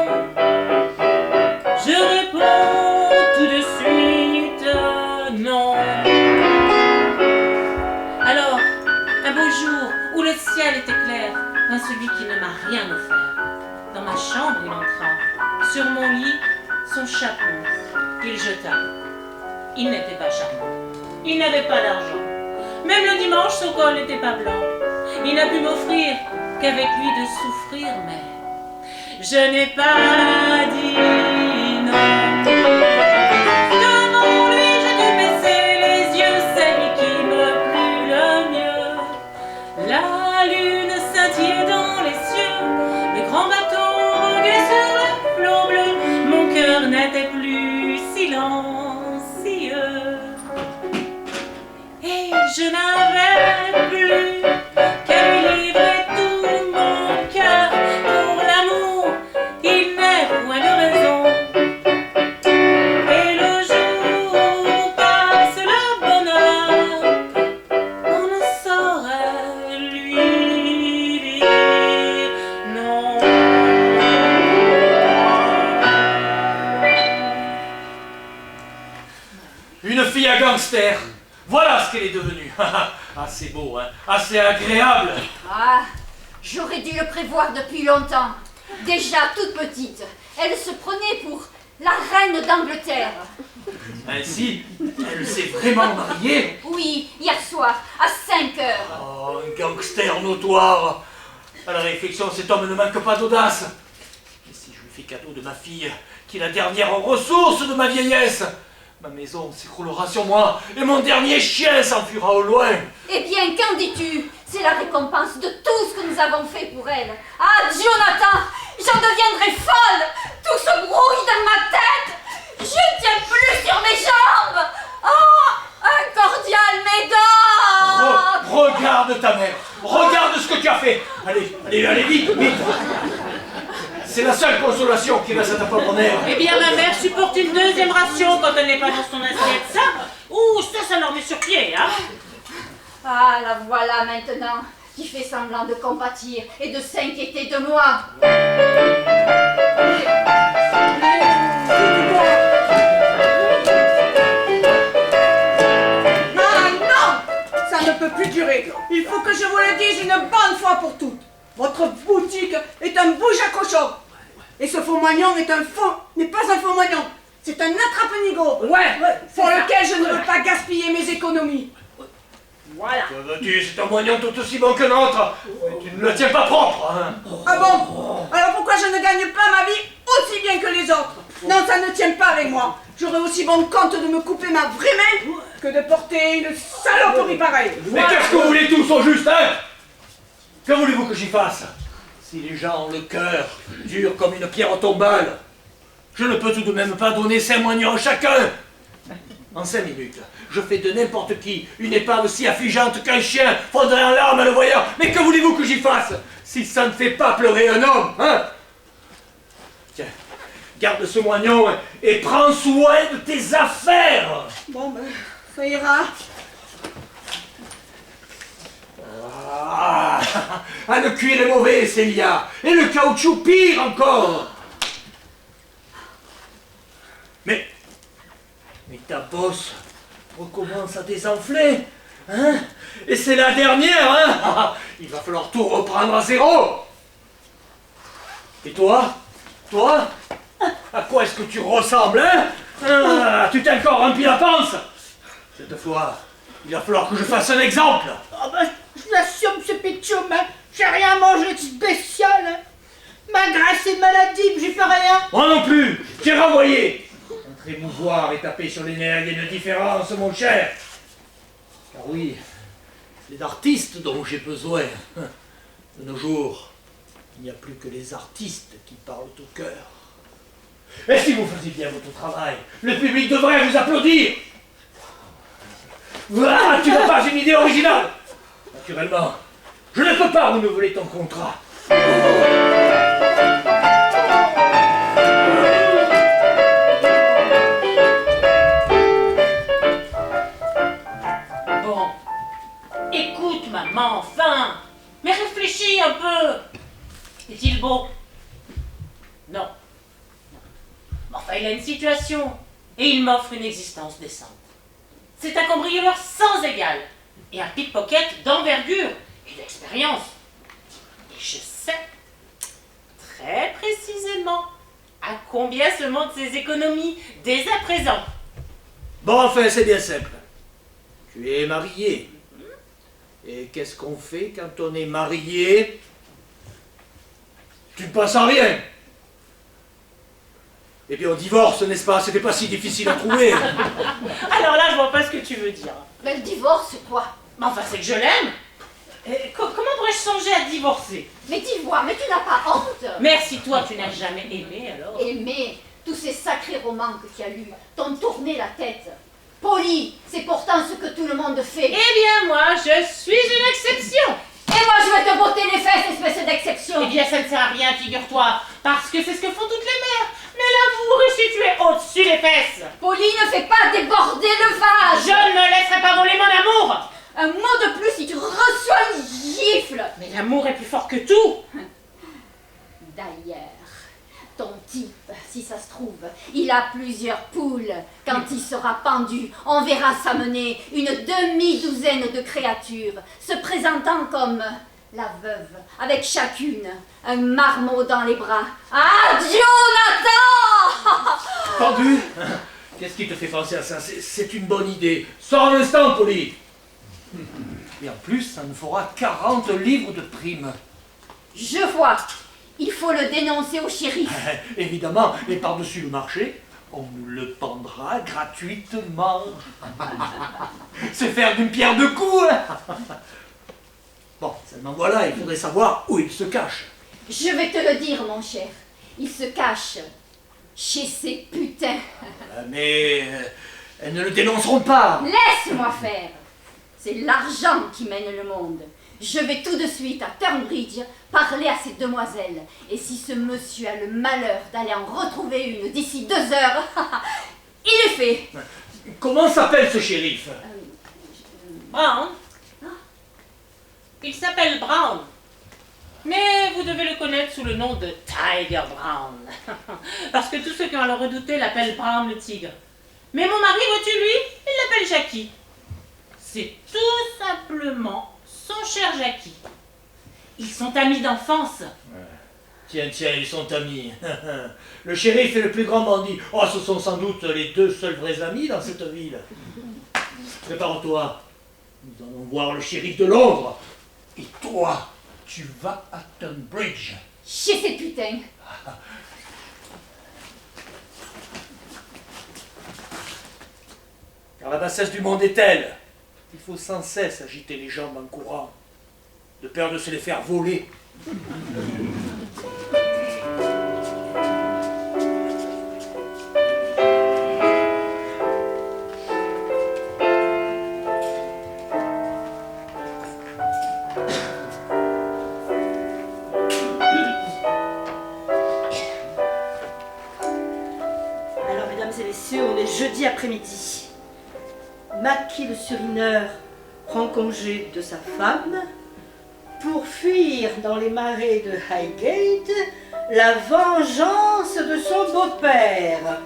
Je réponds tout de suite non. Alors, un beau jour où le ciel était clair, vint celui qui ne m'a rien offert. Dans ma chambre il entra, sur mon lit, son chapeau, il jeta. Il n'était pas charmant, il n'avait pas d'argent. Même le dimanche, son col n'était pas blanc. Il n'a pu m'offrir qu'avec lui de souffrir, mais je n'ai pas dit non. Devant lui, j'ai dû baisser les yeux, c'est lui qui me plut le mieux. La lune scintillait dans les cieux, le grand bateau voguait sur le flot bleu, mon cœur n'était plus silencieux. Et je n'avais plus qu'à lui livrer tout mon cœur. Pour l'amour, il n'est point de raison. Et le jour où passe le bonheur, on ne saurait lui dire non. Une fille à gangster. Voilà ce qu'elle est devenue. Assez beau, hein. Assez agréable. Ah, j'aurais dû le prévoir depuis longtemps. Déjà toute petite, elle se prenait pour la reine d'Angleterre. Ainsi, elle s'est vraiment mariée. Oui, hier soir, à 5 heures. Oh, un gangster notoire. À la réflexion, cet homme ne manque pas d'audace. Et si je lui fais cadeau de ma fille, qui est la dernière ressource de ma vieillesse, ma maison s'écroulera sur moi et mon dernier chien s'enfuira au loin. Eh bien, qu'en dis-tu? C'est la récompense de tout ce que nous avons fait pour elle. Ah, Jonathan, j'en deviendrai folle. Tout se brouille dans ma tête. Je ne tiens plus sur mes jambes. Oh, un cordial m'aidant. Regarde ta mère. Regarde ce que tu as fait. Allez, vite. C'est la seule consolation qui reste à ta pauvre mère. Eh bien, ma mère supporte une deuxième ration quand elle n'est pas dans son assiette. Ça leur met sur pied, hein. Ah, la voilà maintenant, qui fait semblant de compatir et de s'inquiéter de moi. Ah non, ça ne peut plus durer. Il faut que je vous le dise une bonne fois pour toutes. Votre boutique est un bouge à cochon. Et ce faux moignon n'est pas un faux moignon. C'est un attrape-nigo. Ouais, pour lequel je ne veux pas gaspiller mes économies. Voilà. Que veux-tu, c'est un moignon tout aussi bon que l'autre. Mais tu ne le tiens pas propre, hein. Ah bon? Alors pourquoi je ne gagne pas ma vie aussi bien que les autres? Non, ça ne tient pas avec moi. J'aurais aussi bon compte de me couper ma vraie main que de porter une saloperie pareille. Mais qu'est-ce que vous voulez tous au juste, hein? Que voulez-vous que j'y fasse? Si les gens ont le cœur dur comme une pierre tombale, je ne peux tout de même pas donner 5 moignons chacun. En 5 minutes, je fais de n'importe qui une épave si affligeante qu'un chien fondrait en larmes à le voyant. Mais que voulez-vous que j'y fasse si ça ne fait pas pleurer un homme, hein? Tiens, garde ce moignon et prends soin de tes affaires. Bon, ben, ça ira. Ah, le cuir est mauvais, Célia, et le caoutchouc pire encore. Mais ta bosse recommence à désenfler, hein? Et c'est la dernière, hein? Il va falloir tout reprendre à zéro. Et toi, à quoi est-ce que tu ressembles, hein? Tu t'es encore rempli la panse. Cette fois, il va falloir que je fasse un exemple. Oh ben, je l'assume, ce Pitchoum, hein. J'ai rien mangé de spécial, hein. Ma grâce est maladive, j'y peux rien. Moi non plus, j'ai renvoyé. Entre émouvoir et taper sur les nerfs, il y a une différence, mon cher. Car oui, c'est d'artistes dont j'ai besoin. De nos jours, il n'y a plus que les artistes qui parlent au cœur. Et si vous faisiez bien votre travail, le public devrait vous applaudir. Ah, tu n'as pas une idée originale. Naturellement, je ne peux pas renouveler ton contrat. Bon, écoute maman, enfin. Mais réfléchis un peu. Est-il beau? Non. Enfin, il a une situation et il m'offre une existence décente. C'est un cambrioleur sans égal et un pickpocket d'envergure et d'expérience. Et je sais très précisément à combien se montent ses économies dès à présent. Bon, enfin, c'est bien simple. Tu es marié. Et qu'est-ce qu'on fait quand on est marié? Tu ne passes à rien. Et puis on divorce, n'est-ce pas? C'était pas si difficile à trouver. Alors là, je vois pas ce que tu veux dire. Mais le divorce, c'est quoi? Mais enfin, c'est que je l'aime. Et comment pourrais-je songer à divorcer? Mais dis-moi, mais tu n'as pas honte? Merci, toi, tu n'as jamais aimé, alors? Aimer, tous ces sacrés romans que tu as lus t'ont tourné la tête. Polly, c'est pourtant ce que tout le monde fait. Eh bien, moi, je suis une exception. Et moi, je vais te botter les fesses, espèce d'exception. Eh bien, ça ne sert à rien, figure-toi, parce que c'est ce que font toutes les mères. Mais l'amour est situé au-dessus des fesses. Polly, ne fais pas déborder le vase. Je ne me laisserai pas voler mon amour. Un mot de plus si tu reçois une gifle. Mais l'amour est plus fort que tout. D'ailleurs, ton type, si ça se trouve, il a plusieurs poules. Quand il sera pendu, on verra s'amener une demi-douzaine de créatures, se présentant comme la veuve, avec chacune un marmot dans les bras. Adieu, Nathan. Pendu? Qu'est-ce qui te fait penser à ça? C'est une bonne idée. Sors un instant, Polly. Et en plus, ça nous fera 40 livres de prime. Je vois. Il faut le dénoncer au shérif. Évidemment, et par-dessus le marché, on nous le pendra gratuitement. C'est faire d'une pierre deux coups. Bon, seulement voilà, il faudrait savoir où il se cache. Je vais te le dire, mon cher. Il se cache chez ces putains. Mais elles ne le dénonceront pas. Laisse-moi faire. C'est l'argent qui mène le monde. Je vais tout de suite à Turnbridge parler à ces demoiselles. Et si ce monsieur a le malheur d'aller en retrouver une d'ici 2 heures, il est fait. Comment s'appelle ce shérif? Brown. Il s'appelle Brown. Mais vous devez le connaître sous le nom de Tiger Brown. Parce que tous ceux qui ont à le redouter l'appellent Brown le tigre. Mais mon mari, vois-tu, lui, il l'appelle Jackie. C'est tout simplement son cher Jackie. Ils sont amis d'enfance. Tiens, ils sont amis. Le shérif et le plus grand bandit. Oh, ce sont sans doute les 2 seuls vrais amis dans cette ville. Prépare-toi. Nous allons voir le shérif de Londres. Et toi, tu vas à Tunbridge. Chez ces putains. Car la bassesse du monde est telle qu'il faut sans cesse agiter les jambes en courant, de peur de se les faire voler. Alors, mesdames et messieurs, on est jeudi après-midi. Mackie le surineur prend congé de sa femme pour fuir dans les marais de Highgate la vengeance de son beau-père.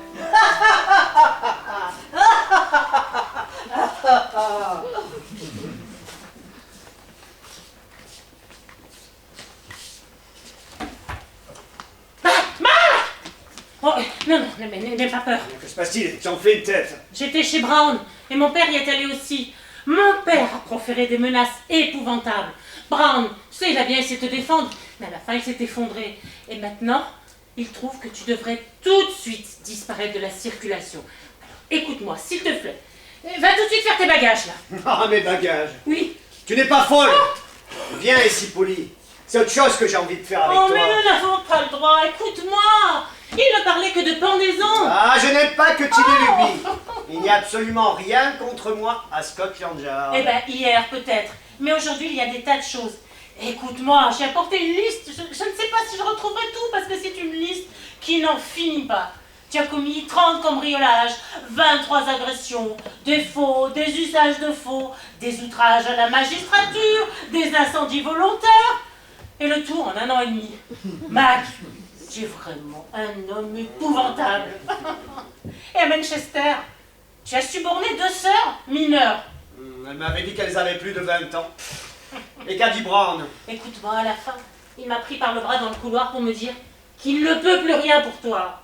Oh, non, n'aie pas peur. Que se passe-t-il? J'en fais une tête. J'étais chez Brown et mon père y est allé aussi. Mon père a proféré des menaces épouvantables. Brown, tu sais, il a bien essayé de te défendre, mais à la fin il s'est effondré. Et maintenant, il trouve que tu devrais tout de suite disparaître de la circulation. Alors, écoute-moi, s'il te plaît. Va tout de suite faire tes bagages, là. Ah, mes bagages. Oui. Tu n'es pas folle. Viens ici, Polly. C'est autre chose que j'ai envie de faire avec Oh, toi. mais nous n'avons pas le droit. Écoute-moi. Il ne parlait que de pendaison. Ah, je n'aime pas que tu les lubies. Il n'y a absolument rien contre moi à Scotland Yard. Eh ben, hier, peut-être. Mais aujourd'hui, il y a des tas de choses. Écoute-moi, j'ai apporté une liste. Je ne sais pas si je retrouverai tout parce que c'est une liste qui n'en finit pas. Tu as commis 30 cambriolages, 23 agressions, des faux, des usages de faux, des outrages à la magistrature, des incendies volontaires. Et le tout en 1 an et demi. Mac, tu es vraiment un homme épouvantable. Et à Manchester, tu as suborné 2 sœurs mineures. Elle m'avait dit qu'elles avaient plus de 20 ans. Et qu'a dit Brown? Écoute-moi, à la fin, il m'a pris par le bras dans le couloir pour me dire qu'il ne peut plus rien pour toi.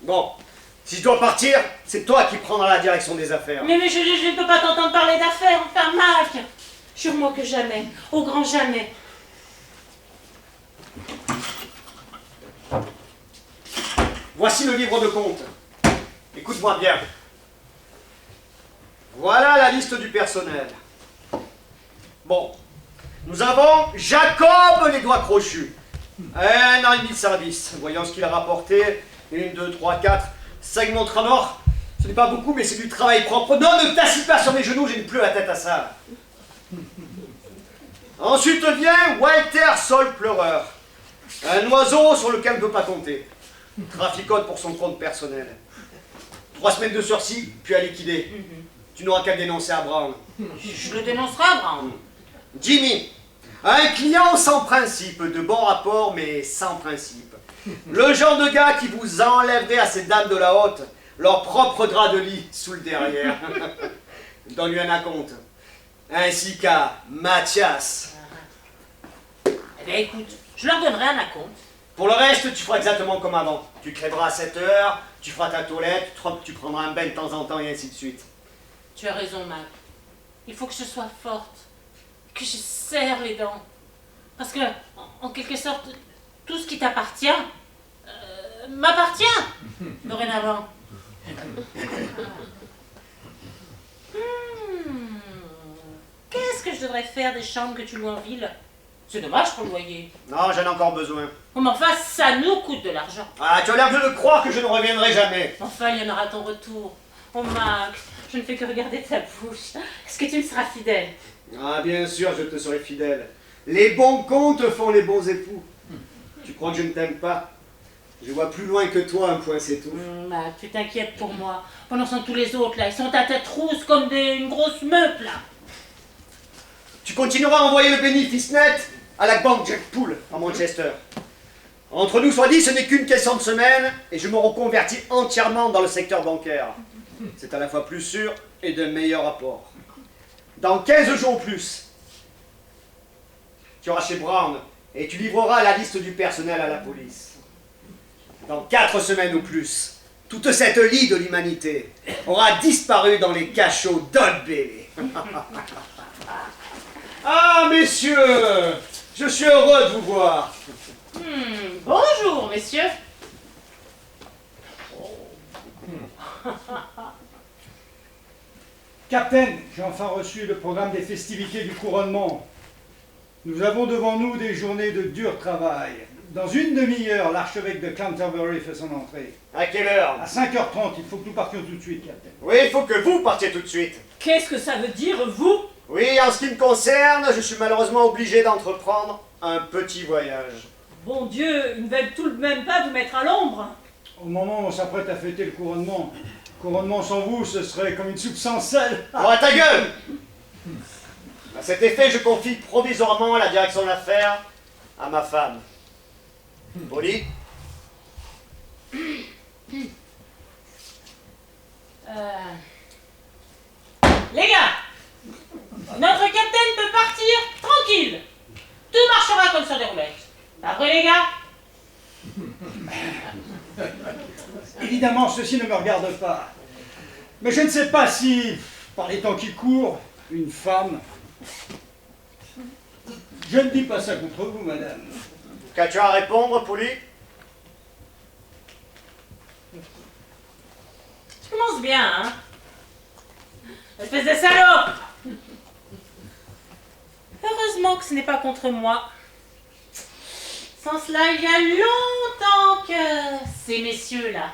Bon, si je dois partir, c'est toi qui prendras la direction des affaires. Mais je ne peux pas t'entendre parler d'affaires, enfin Mac. Jure-moi que jamais, au grand jamais. Voici le livre de compte. Écoute-moi bien. Voilà la liste du personnel. Bon, nous avons Jacob les doigts crochus. 1 an et demi de service. Voyons ce qu'il a rapporté. 1, 2, 3, 4, 5 montres en or. Ce n'est pas beaucoup, mais c'est du travail propre. Non, ne t'assis pas sur mes genoux, j'ai plus la tête à ça. Ensuite vient Walter Sol pleureur. Un oiseau sur lequel on ne peut pas compter. Traficote pour son compte personnel. 3 semaines de sursis, puis à liquider. Tu n'auras qu'à le dénoncer à Brown. Je le dénoncerai à Brown. Jimmy, un client sans principe, de bon rapport mais sans principe. Le genre de gars qui vous enlèverait à ces dames de la haute leur propre drap de lit sous le derrière. Donne-lui un acompte. Ainsi qu'à Mathias. Eh bien écoute, je leur donnerai un acompte. Pour le reste, tu feras exactement comme avant. Tu crèveras à 7 heures, tu feras ta toilette, tu prendras un bain de temps en temps et ainsi de suite. Tu as raison, Mac. Il faut que je sois forte, que je serre les dents. Parce que, en quelque sorte, tout ce qui t'appartient m'appartient dorénavant. Qu'est-ce que je devrais faire des chambres que tu loues en ville? C'est dommage pour le loyer. Non, j'en ai encore besoin. Oh, mais enfin, ça nous coûte de l'argent. Ah, tu as l'air de le croire que je ne reviendrai jamais. Enfin, il y en aura ton retour. Oh, Mac, je ne fais que regarder ta bouche. Est-ce que tu me seras fidèle? Ah, bien sûr, je te serai fidèle. Les bons comptes font les bons époux. Tu crois que je ne t'aime pas? Je vois plus loin que toi, un point c'est tout. Mac, tu t'inquiètes pour moi. Pendant ce temps, tous les autres, là, ils sont à tête rousse comme une grosse meute, là. Tu continueras à envoyer le bénéfice net à la banque Jack Pool à Manchester. Entre nous soit dit, ce n'est qu'une question de semaine et je me reconvertis entièrement dans le secteur bancaire. C'est à la fois plus sûr et de meilleur rapport. Dans 15 jours ou plus, tu auras chez Brown et tu livreras la liste du personnel à la police. Dans 4 semaines ou plus, toute cette lie de l'humanité aura disparu dans les cachots d'Old Bailey. Ah, messieurs, je suis heureux de vous voir. Bonjour, messieurs. Capitaine, j'ai enfin reçu le programme des festivités du couronnement. Nous avons devant nous des journées de dur travail. Dans une demi-heure, l'archevêque de Canterbury fait son entrée. À quelle heure? À 5h30, il faut que nous partions tout de suite, Capitaine. Oui, il faut que vous partiez tout de suite. Qu'est-ce que ça veut dire, vous? Oui, en ce qui me concerne, je suis malheureusement obligé d'entreprendre un petit voyage. Bon Dieu, ils ne veulent tout de même pas vous mettre à l'ombre. Au moment où on s'apprête à fêter le couronnement sans vous, ce serait comme une soupe sans sel. Oh, à ta gueule! À cet effet, je confie provisoirement la direction de l'affaire à ma femme. Polly? Les gars, notre capitaine peut partir tranquille. Tout marchera comme sur des roulettes. Pas vrai, les gars? Évidemment, ceci ne me regarde pas. Mais je ne sais pas si, par les temps qui courent, une femme... Je ne dis pas ça contre vous, madame. Qu'as-tu à répondre, Polly? Tu commences bien, hein? Espèce de salaud! Heureusement que ce n'est pas contre moi. Sans cela, il y a longtemps que ces messieurs-là,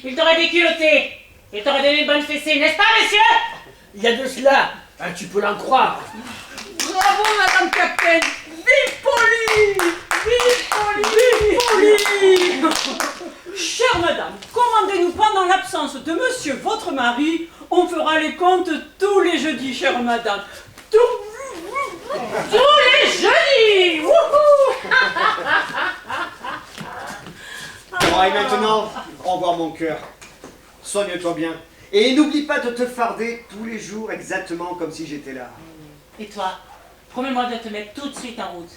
ils t'auraient déculotté. Ils t'auraient donné une bonne fessée, n'est-ce pas, messieurs? Il y a de cela, hein, tu peux l'en croire. Bravo, Madame Captain. Vive Polly! Vive Polly! Vive Polly! Chère madame, commandez-nous pendant l'absence de monsieur votre mari. On fera les comptes tous les jeudis, chère madame. Tous les jeudis! Wouhou! Bon, et maintenant, au revoir mon cœur. Soigne-toi bien. Et n'oublie pas de te farder tous les jours exactement comme si j'étais là. Et toi, promets-moi de te mettre tout de suite en route.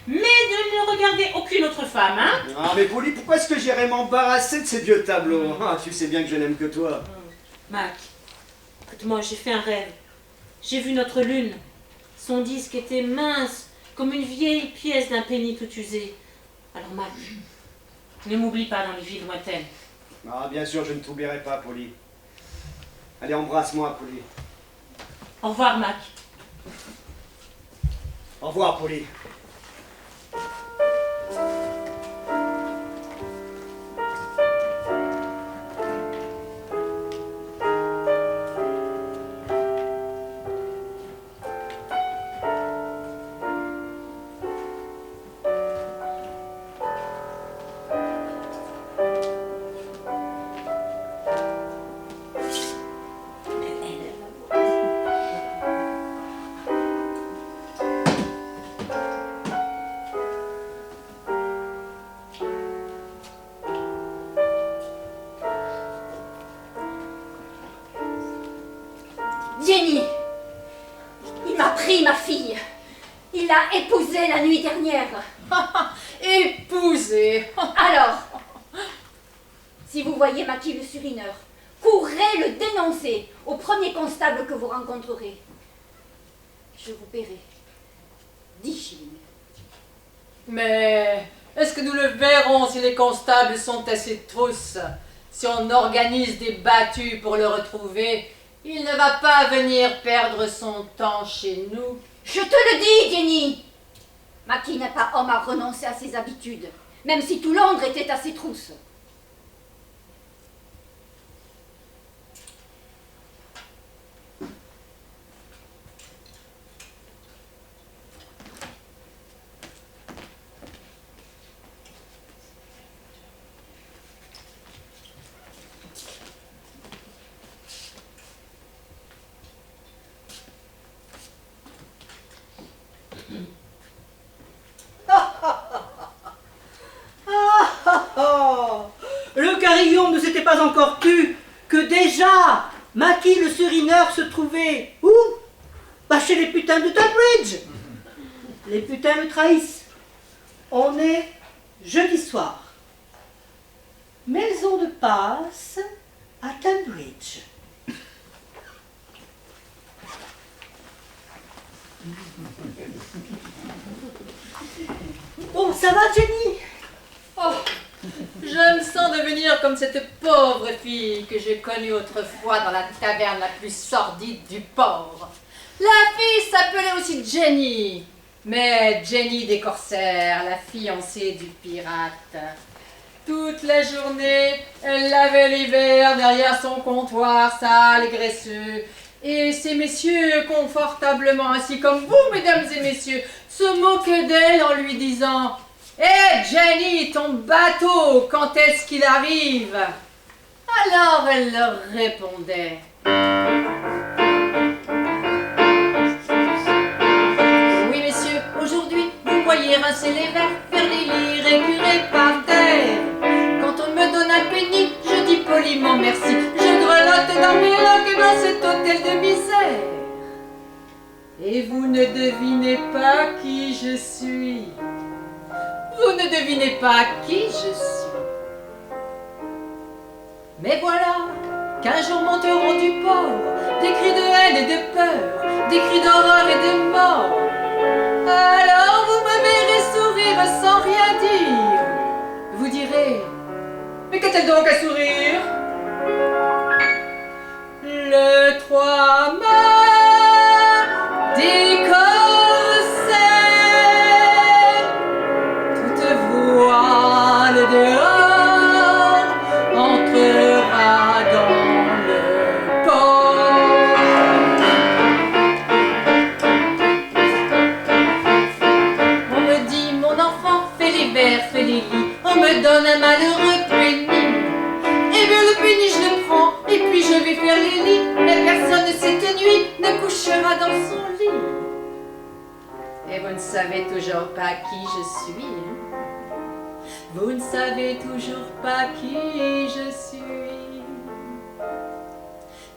Mais de ne regarder aucune autre femme, hein? Ah mais Polly, pourquoi est-ce que j'irais m'embarrasser de ces vieux tableaux? Ah, tu sais bien que je n'aime que toi. Mac, écoute-moi, j'ai fait un rêve. J'ai vu notre lune. Son disque était mince, comme une vieille pièce d'un penny tout usé. Alors Mac, ne m'oublie pas dans les villes lointaines. Ah bien sûr, je ne t'oublierai pas, Polly. Allez, embrasse-moi, Polly. Au revoir, Mac. Au revoir, Polly. Jenny, il m'a pris ma fille. Il l'a épousée la nuit dernière. Épousée. Alors, si vous voyez Maki le surineur, courez le dénoncer au premier constable que vous rencontrerez. Je vous paierai 10 shillings. Mais est-ce que nous le verrons si les constables sont assez trousses? Si on organise des battues pour le retrouver, il ne va pas venir perdre son temps chez nous. Je te le dis, Jenny. Maki n'est pas homme à renoncer à ses habitudes, même si tout Londres était à ses trousses. Le carillon ne s'était pas encore tu que déjà Maki le surineur se trouvait où? Bah chez les putains de Tunbridge. Les putains le trahissent. On est jeudi soir. Maison de passe à Tunbridge. Bon, ça va, Jenny? Oh, je me sens devenir comme cette pauvre fille que j'ai connue autrefois dans la taverne la plus sordide du port. La fille s'appelait aussi Jenny, mais Jenny des corsaires, la fiancée du pirate. Toute la journée, elle lavait les verres derrière son comptoir sale et graisseux. Et ces messieurs, confortablement assis comme vous, mesdames et messieurs, se moquaient d'elle en lui disant « Hé, Jenny, ton bateau, quand est-ce qu'il arrive ?» Alors elle leur répondait « Oui, messieurs, aujourd'hui, vous voyez rincer les verres, faire les lits, récurer par terre. Quand on me donne un penny, je dis poliment merci. Je grelotte dans mes loques dans cet hôtel de misère. Et vous ne devinez pas qui je suis. Vous ne devinez pas qui je suis. Mais voilà qu'un jour monteront du port des cris de haine et de peur, des cris d'horreur et de mort. Alors vous me verrez sourire sourire sans rien dire. Vous direz, mais qu'a-t-elle donc à sourire? Le 3 mars d'écossais, toute voile dehors entrera dans le port. On me dit, mon enfant, fais les vers, fais les lits. On me donne un malheureux penny. Eh bien le penny je le prends, et puis je vais faire les lits. Mais personne cette nuit ne couchera dans son lit. Et vous ne savez toujours pas qui je suis, hein? Vous ne savez toujours pas qui je suis.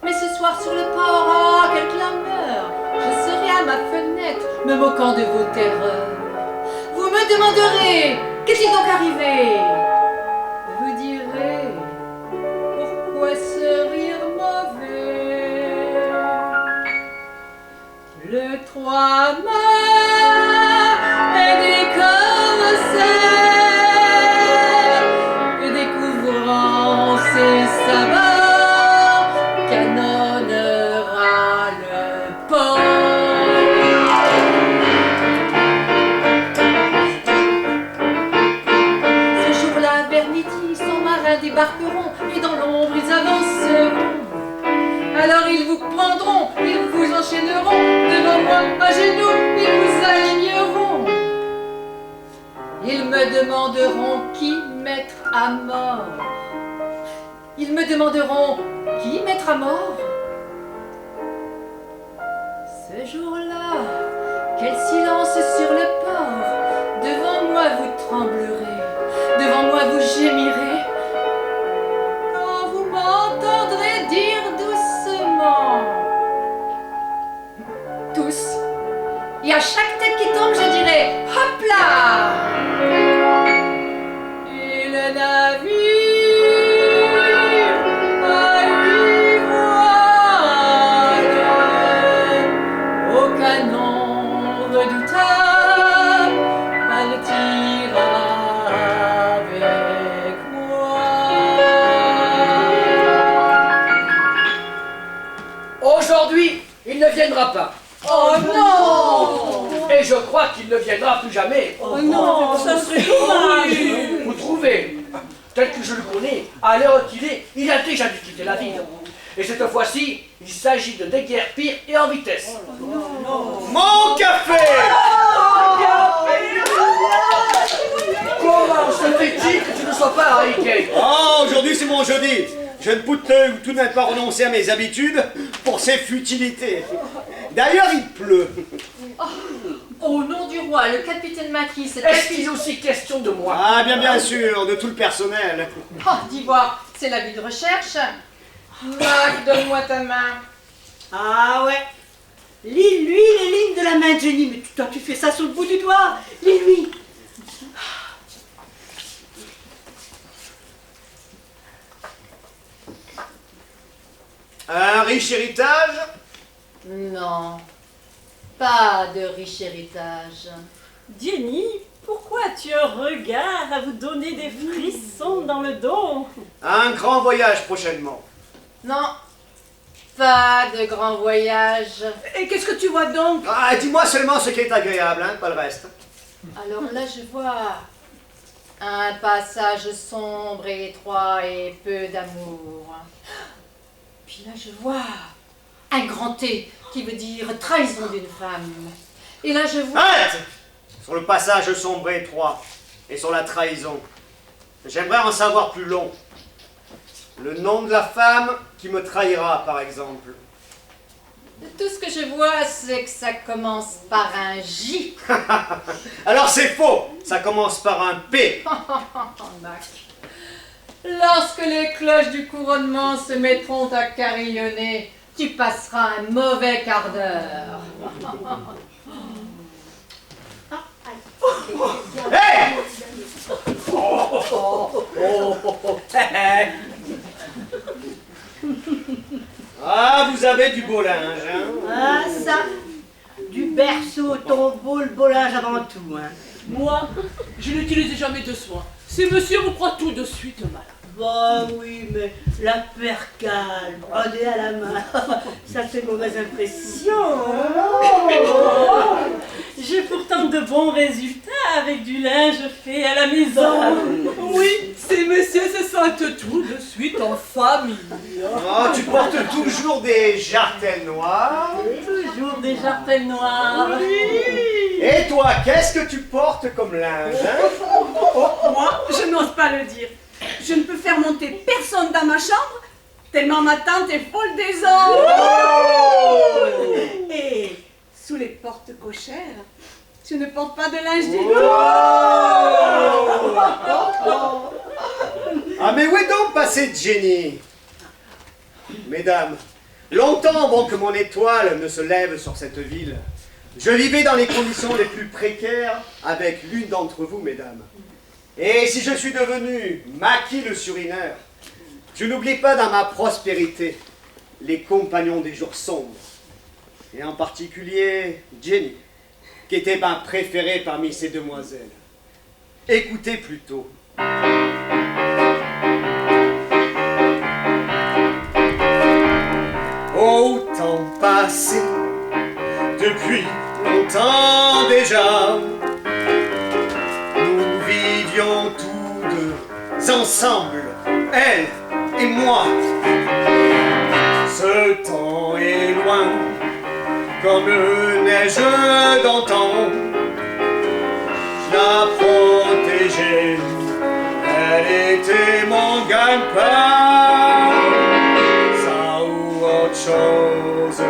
Mais ce soir sur le port, oh, quelle clameur! Je serai à ma fenêtre, me moquant de vos terreurs. Vous me demanderez, qu'est-il donc arrivé? Vous direz, pourquoi ce rire mauvais? Le 3 mars d'écossais, découvrant ses sabords, canonnera le port. Ce jour-là, vers midi, 100 marins débarqueront et dans l'ombre ils avanceront. Alors ils vous prendront, ils vous enchaîneront, devant moi à genoux, ils vous aligneront. Ils me demanderont qui mettre à mort. Ils me demanderont qui mettre à mort. Ce jour-là, quel silence sur le port. Devant moi vous tremblerez, devant moi vous gémirez. Quand vous m'entendrez dire doucement, tous, et à chaque tête qui tombe je dirai hop là. Et le navire à 8 voiles, au canon redoutable, partira avec moi. Aujourd'hui, il ne viendra pas. Oh non! Et je crois qu'il ne viendra plus jamais. Oh non, ça serait dommage! Vous trouvez? Tel que je le connais, à l'heure qu'il est, il a déjà dû quitter la ville. Et cette fois-ci, il s'agit de déguerpir et en vitesse. Mon café! Comment se fait-il que tu ne sois pas à Ikea? Oh, aujourd'hui c'est mon jeudi. Je ne peux tout de même pas renoncer à mes habitudes pour ces futilités. D'ailleurs, il pleut. Au nom du roi, le capitaine Maquis, c'est... Est-ce qu'il est aussi question de moi? Ah, bien sûr, de tout le personnel. Oh, d'Ivoire, c'est la vie de recherche. Mac, donne-moi ta main. Ah ouais. Lis-lui les lignes de la main de Jenny. Mais toi, tu fais ça sur le bout du doigt. Lis-lui. Un riche héritage? Non, pas de riche héritage. Jenny, pourquoi tu as un regard à vous donner des frissons dans le dos? Un grand voyage prochainement. Non, pas de grand voyage. Et qu'est-ce que tu vois donc? Ah, dis-moi seulement ce qui est agréable, hein, pas le reste. Alors là, je vois un passage sombre et étroit et peu d'amour. Puis là, je vois un grand T qui veut dire trahison d'une femme. Et là, je vois... Arrête! Sur le passage sombre et étroit et sur la trahison. J'aimerais en savoir plus long. Le nom de la femme qui me trahira, par exemple. Tout ce que je vois, c'est que ça commence par un J. Alors c'est faux! Ça commence par un P. Mac. Lorsque les cloches du couronnement se mettront à carillonner, tu passeras un mauvais quart d'heure. Hey! Ah, vous avez du beau linge, hein? Ah ça. Du berceau au tombeau, le beau linge avant tout. Hein. Moi, Je n'utilise jamais de soins. Ces messieurs vous croient tout de suite malade. Bah oui, mais la percale, brodée à la main, ça fait mauvaise impression. J'ai pourtant de bons résultats avec du linge fait à la maison. Oui, ces messieurs se sentent tout de suite en famille. Oh, tu portes toujours des jartelles noires. Toujours des jartelles noires. Et toi, qu'est-ce que tu portes comme linge, hein? Moi, je n'ose pas le dire. Je ne peux faire monter personne dans ma chambre, tellement ma tante est folle des hommes. Et sous les portes cochères, je ne porte pas de linge du tout. Ah mais où est donc passée Jenny? Mesdames, longtemps avant que mon étoile ne se lève sur cette ville, je vivais dans les conditions les plus précaires avec l'une d'entre vous, mesdames. Et si je suis devenu Maki le Surineur, je n'oublie pas dans ma prospérité les compagnons des jours sombres, et en particulier Jenny, qui était ma préférée parmi ces demoiselles. Écoutez plutôt. Au temps passé, depuis longtemps déjà, nous vivions tous deux ensemble, elle et moi. Ce temps est loin, comme neige d'antan. Je la protégeais, elle était mon gagne-pain. Ça ou autre chose,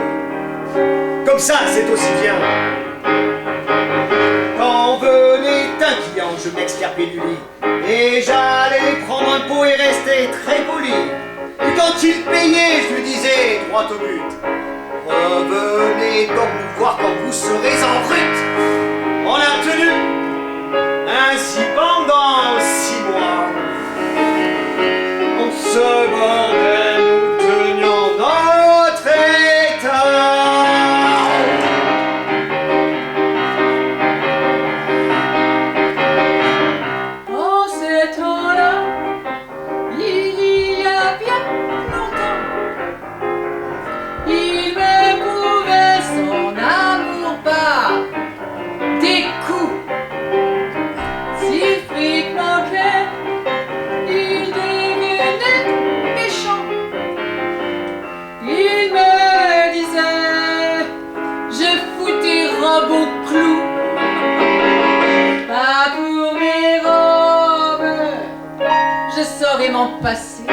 comme ça c'est aussi bien. Quand venait un client, je m'extirpais du lit et j'allais prendre un pot et rester très poli. Et quand il payait, je lui disais droit au but: revenez donc nous voir quand vous serez en route. On a tenu ainsi pendant 6 mois. On se mordait, nous tenions notre état. En ce temps-là, il y a bien longtemps, il me prouvait son amour par des coups. Si le fric manquait, il devenait méchant. Il me disait: je fous tes robes au clou. Pas pour mes robes, je saurais m'en passer.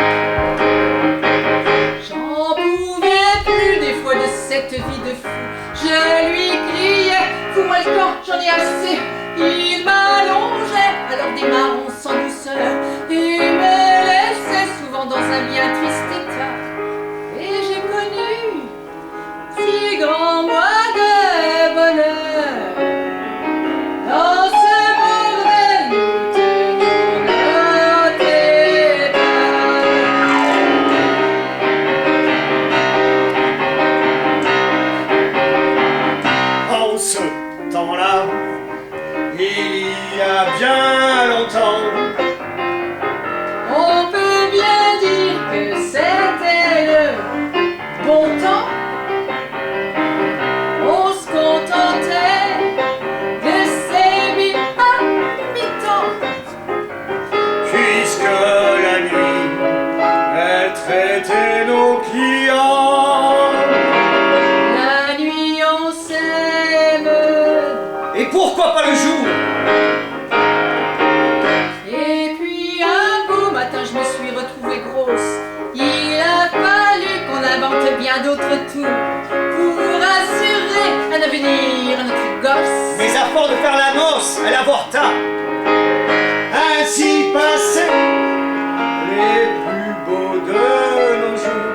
J'en pouvais plus des fois de cette vie de fou. Je lui criais: fous-moi le camp, j'en ai assez. Il m'allongeait alors des marrons sans douceur et me laissait souvent dans un bien triste état. Et j'ai connu 6 grands mois de bonheur. Dans ce bordel, nous tenions notre état. En ce temps-là, il y a bien longtemps, On peut bien dire que c'était le bon temps. On se contentait de s'aimer à mi-temps. puisque la nuit, elle traitait nos clients. La nuit on s'aime. Et pourquoi pas le jour? Et puis un beau matin je me suis retrouvée grosse. Il a fallu qu'on invente bien d'autres tours pour assurer un avenir à notre gosse. Mais à force de faire la noce, elle avorta. Ainsi passaient les plus beaux de nos jours.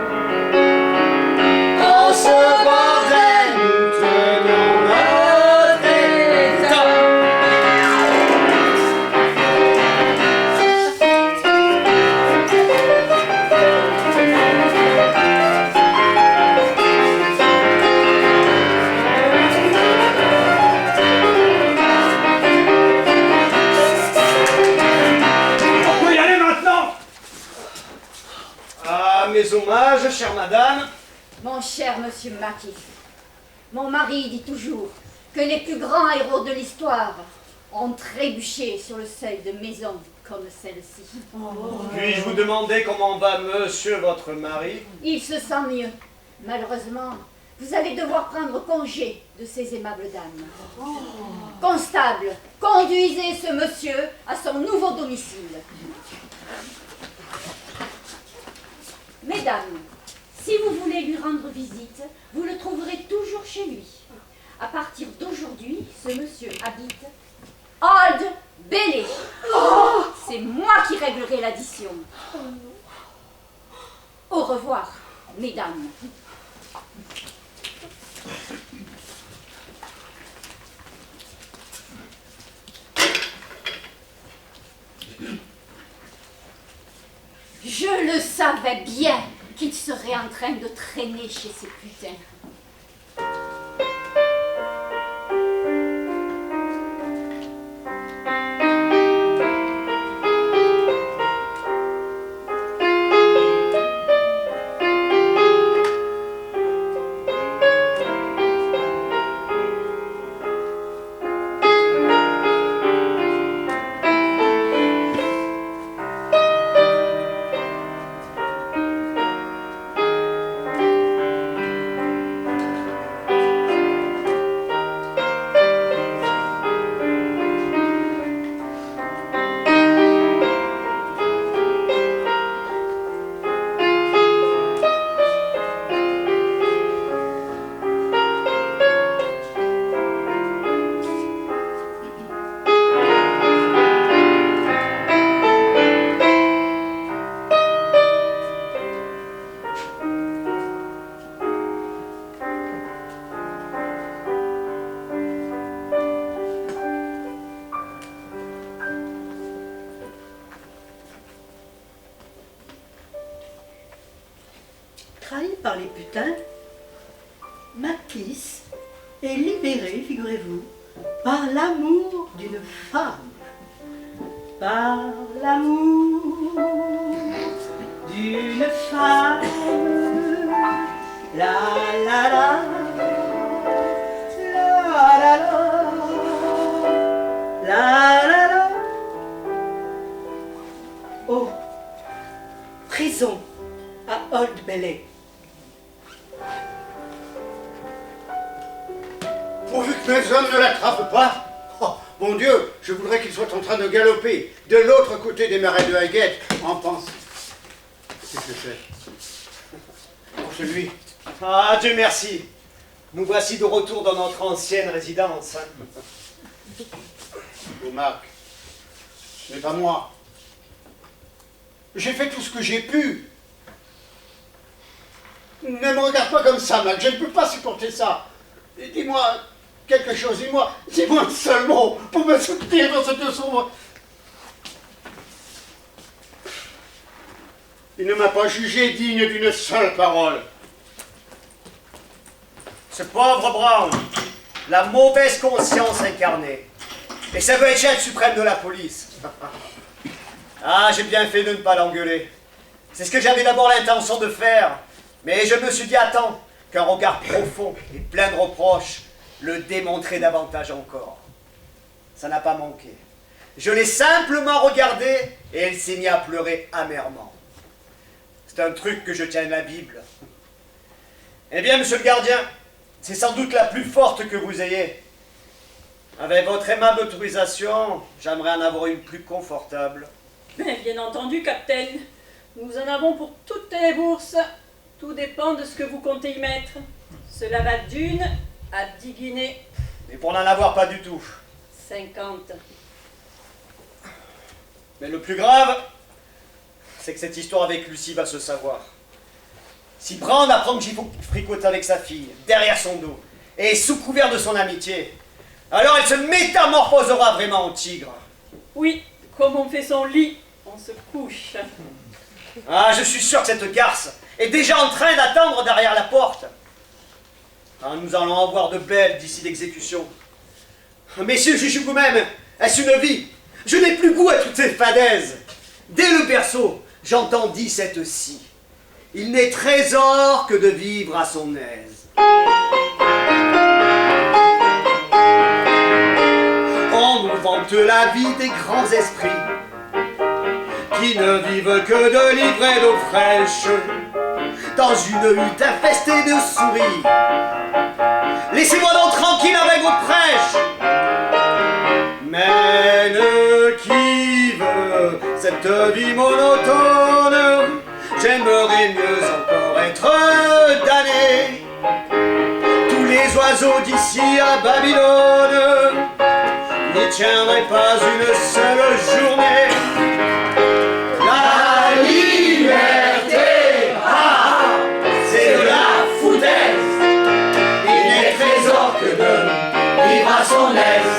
En ce bordel, nous tenions notre état. mes hommages, chère madame. Mon cher monsieur Mackey, mon mari dit toujours que les plus grands héros de l'histoire ont trébuché sur le seuil de maisons comme celle-ci. Puis-je vous demander comment va monsieur votre mari? Il se sent mieux. Malheureusement, vous allez devoir prendre congé de ces aimables dames. Constable, conduisez ce monsieur à son nouveau domicile. Mesdames, si vous voulez lui rendre visite, vous le trouverez toujours chez lui. À partir d'aujourd'hui, ce monsieur habite Old Bailey. C'est moi qui réglerai l'addition. Au revoir, mesdames. Je le savais bien qu'il serait en train de traîner chez ces putains. Trahi par les putains, Mackey est libéré, figurez-vous, par l'amour d'une femme. Par l'amour d'une femme. La la la. La la la. La la la. Oh, prison à Old Bailey. Pourvu que mes hommes ne l'attrapent pas. Oh, mon Dieu, je voudrais qu'il soit en train de galoper de l'autre côté des marais de Highgate en pensant. Qu'est-ce que c'est? Pour celui. Ah, Dieu merci. Nous voici de retour dans notre ancienne résidence. Oh, Mac, ce n'est pas moi. J'ai fait tout ce que j'ai pu. Ne me regarde pas comme ça, Mac, je ne peux pas supporter ça. Dis-moi quelque chose, dis-moi un seul mot pour me soutenir dans cette sombre. Il ne m'a pas jugé digne d'une seule parole. Ce pauvre Brown, la mauvaise conscience incarnée. Et ça veut être chef suprême de la police. Ah, j'ai bien fait de ne pas l'engueuler. C'est ce que j'avais d'abord l'intention de faire. Mais je me suis dit, attends, qu'un regard profond et plein de reproches le démontrait davantage encore. Ça n'a pas manqué. Je l'ai simplement regardée et elle s'est mise à pleurer amèrement. C'est un truc que je tiens de la Bible. Eh bien, monsieur le gardien, c'est sans doute la plus forte que vous ayez. Avec votre aimable autorisation, j'aimerais en avoir une plus confortable. Mais bien entendu, capitaine. Nous en avons pour toutes les bourses. Tout dépend de ce que vous comptez y mettre. Cela va d'1 à 10 guinées. Mais pour n'en avoir pas du tout. 50. Mais le plus grave, c'est que cette histoire avec Lucie va se savoir. Si Brown apprend que j'y fricote avec sa fille, derrière son dos, et sous couvert de son amitié, alors elle se métamorphosera vraiment en tigre. Oui, comme on fait son lit, on se couche. Ah, je suis sûr que cette garce est déjà en train d'attendre derrière la porte. Ah, nous allons en voir de belles d'ici l'exécution. Messieurs, jugez vous-même, est-ce une vie? Je n'ai plus goût à toutes ces fadaises. Dès le berceau, j'entendis cette scie. Il n'est trésor que de vivre à son aise. On nous vante la vie des grands esprits qui ne vivent que de livrées d'eau fraîche dans une hutte infestée de souris. Laissez-moi donc tranquille avec vos prêches. Mais qui veut cette vie monotone? J'aimerais mieux encore être damné. Tous les oiseaux d'ici à Babylone n'y tiendraient pas une seule journée. La liberté, c'est de la foutaise. Il n'est trésor que de vivre à son aise.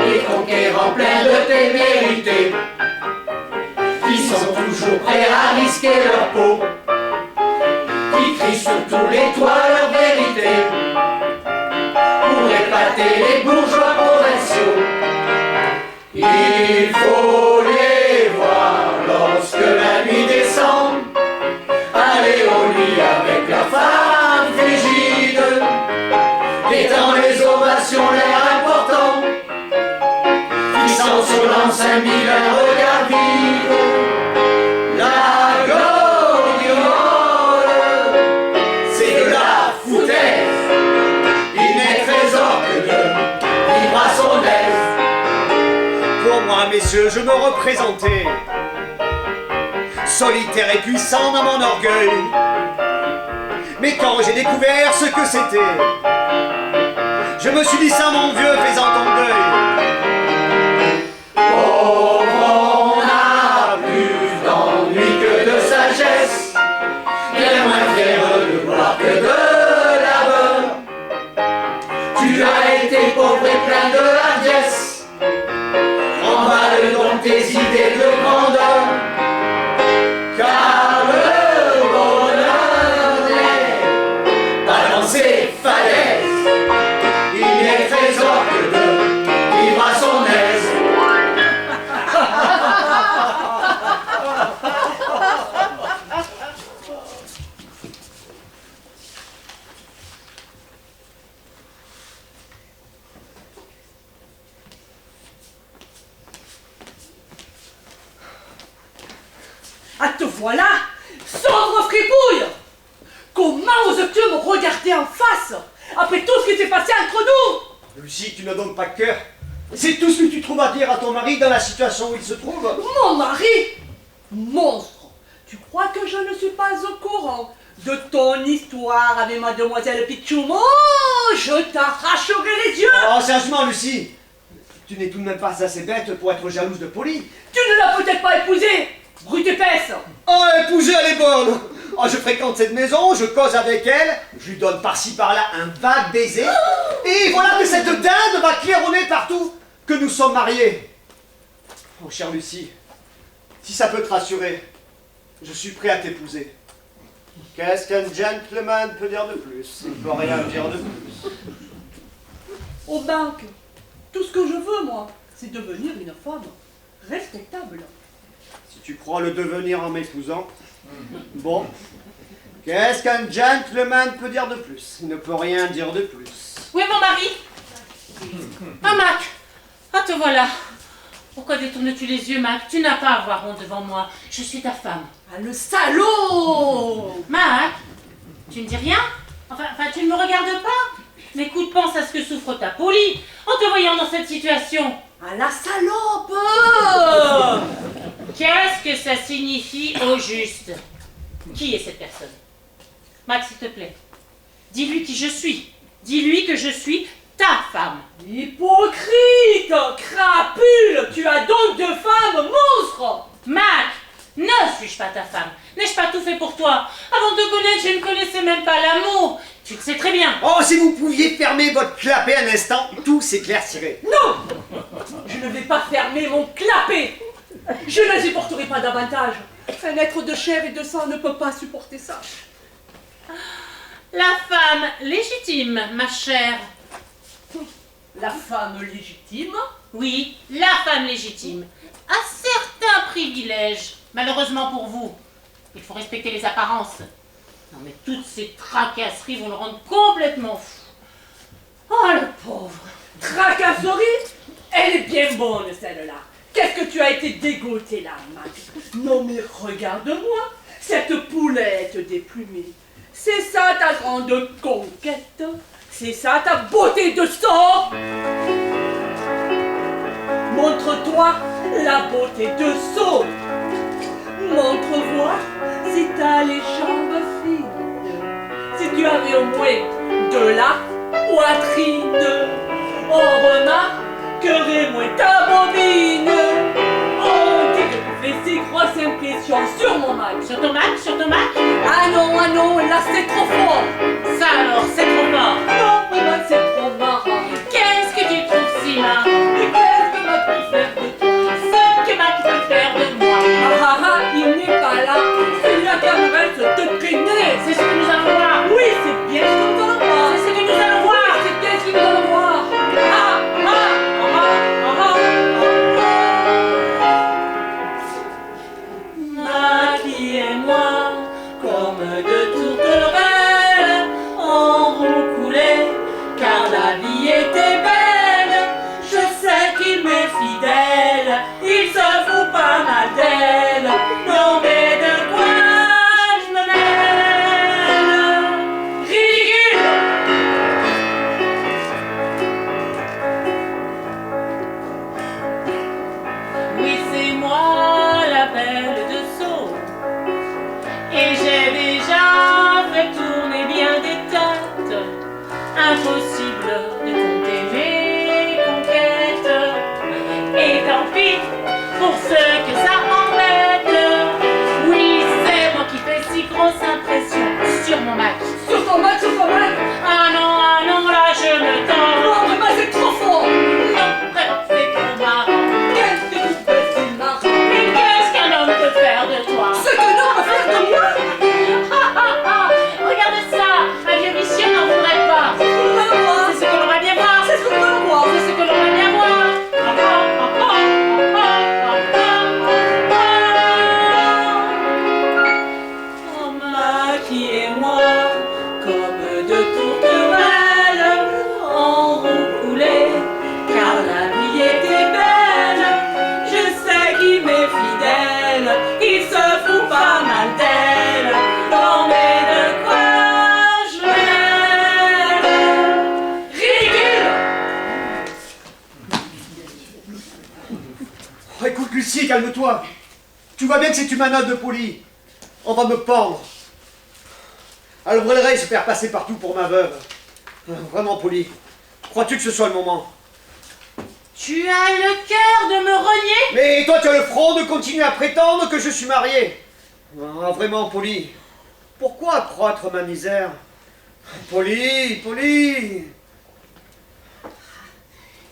Les conquérants pleins de témérité, qui sont toujours prêts à risquer leur peau, qui crient sur tous les toits leur vérité, pour épater les bourgeois provinciaux. Il faut les voir lorsque la nuit descend, aller au lit avec leur femme frigide, étant les ovations l'air important, fixant sur l'an 5000 un regard vide. La gaudriole, c'est de la foutaise. Il n'est trésor que de vivre à son aise. Pour moi, messieurs, je me représentais solitaire et puissant dans mon orgueil. Mais quand j'ai découvert ce que c'était, je me suis dit ça, mon vieux, faisant ton deuil. Pauvre, on a plus d'ennui que de sagesse, bien moins fier de gloire que de labeur. Tu as été pauvre et plein de hardiesse, emballe donc tes idées de grandeur, car le bonheur n'est pas dans ses falaises. Il n'est trésor que de vivre à son aise. Ah, te voilà, sombre fripouille! Comment oses-tu me regarder en face après tout ce qui s'est passé entre nous? Lucie, tu n'as donc pas de cœur? C'est tout ce que tu trouves à dire à ton mari dans la situation où il se trouve? Mon mari? Monstre! Tu crois que je ne suis pas au courant de ton histoire avec mademoiselle Pitchoum? Oh, je t'arracherai les yeux! Oh, sérieusement, Lucie, tu n'es tout de même pas assez bête pour être jalouse de Polly. Tu ne l'as peut-être pas épousée, brute épaisse! Oh, épouser, elle est bonne! Oh, je fréquente cette maison, je cause avec elle, je lui donne par-ci par-là un vague baiser, et voilà que cette dinde va claironner partout que nous sommes mariés. Oh, chère Lucie, si ça peut te rassurer, je suis prêt à t'épouser. Qu'est-ce qu'un gentleman peut dire de plus? Il ne peut rien dire de plus. Au banque, tout ce que je veux, moi, c'est devenir une femme respectable. Si tu crois le devenir en m'épousant, bon. Qu'est-ce qu'un gentleman peut dire de plus? Il ne peut rien dire de plus. Où est mon mari? Ah, Mac! Ah, te voilà! Pourquoi détournes-tu les yeux, Mac? Tu n'as pas à avoir honte devant moi. Je suis ta femme. Ah, le salaud! Mac! Tu ne dis rien? Enfin, tu ne me regardes pas? Mais écoute, pense à ce que souffre ta Polly en te voyant dans cette situation. Ah, la salope! Qu'est-ce que ça signifie au juste? Qui est cette personne? Max, s'il te plaît, dis-lui qui je suis. Dis-lui que je suis ta femme. Hypocrite! Crapule! Tu as donc deux femmes, monstre! Mac, ne suis-je pas ta femme? N'ai-je pas tout fait pour toi? Avant de te connaître, je ne connaissais même pas l'amour. Tu le sais très bien. Oh, si vous pouviez fermer votre clapet un instant, tout s'éclaircirait. Non! Je ne vais pas fermer mon clapet! Je ne supporterai pas davantage. Un être de chair et de sang ne peut pas supporter ça. La femme légitime, ma chère. La femme légitime? Oui, la femme légitime a certains privilèges, malheureusement pour vous. Il faut respecter les apparences. Non mais toutes ces tracasseries vont le rendre complètement fou. Oh le pauvre. Tracasserie? Elle est bien bonne celle-là. Qu'est-ce que tu as été dégoûté là, Max? Non mais regarde-moi, cette poulette déplumée. C'est ça ta grande conquête? C'est ça ta beauté de sang? Montre-toi la beauté de sang. Montre-moi si t'as les jambes fines. Si tu avais au moins de la poitrine. On remarquerait moins ta bobine. On dit que tu fais si grosse impression sur mon Mac. Sur ton Mac? Sur ton Mac? Ah non, là c'est trop fort. Ça alors, c'est trop fort. Non, mais Mac c'est trop marrant. Qu'est-ce que tu trouves si marrant? Et qu'est-ce que Mac peut faire de toi? Ce que Mac peut faire de moi. Il n'est pas là. C'est la camarade te traîner. C'est ce que nous allons voir. Oui, c'est bien ce que nous allons voir. C'est ce que nous allons voir. C'est bien ce que nous allons voir. Maquillez-moi comme de tourterelles en roucoulé, car la vie était belle. Je sais qu'il m'est fidèle, il se fout pas mal d'elle. Non mais de quoi je me mêle? Ridicule! Oui, c'est moi la belle de Sceaux, et j'ai déjà fait tourner bien des têtes. Impossible de compter mes conquêtes, et tant pis pour ceux que ça embête. Oui, c'est moi qui fais si grosse impression sur mon Mac. Sur ton Mac, sur ton Mac. Ah non, là je me tends. Non, mais Mac c'est trop fort. Non, vraiment c'est trop marrant. Qu'est-ce que tu fais si marrant? Mais qu'est-ce qu'un homme peut faire de toi? Ce que l'on peut faire de moi? Regarde ça, un vieux vicieux n'en voudrait pas. C'est ce que l'on va bien voir. C'est ce que l'on va voir. C'est ce que l'on va bien voir. Oh, maquillez-moi comme de tourterelles en roucoulé, car la vie était belle. Je sais qu'il m'est fidèle, il se fout pas mal d'elle. Non mais de quoi je m'aime? Ridicule! Oh, écoute, Lucie, calme-toi. Tu vois bien que c'est une manade de poli. On va me pendre. Elle brûlerait se faire passer partout pour ma veuve. Vraiment, Poli. Crois-tu que ce soit le moment? Tu as le cœur de me renier? Mais toi, tu as le front de continuer à prétendre que je suis marié. Ah, vraiment, Poli. Pourquoi accroître ma misère? Poli.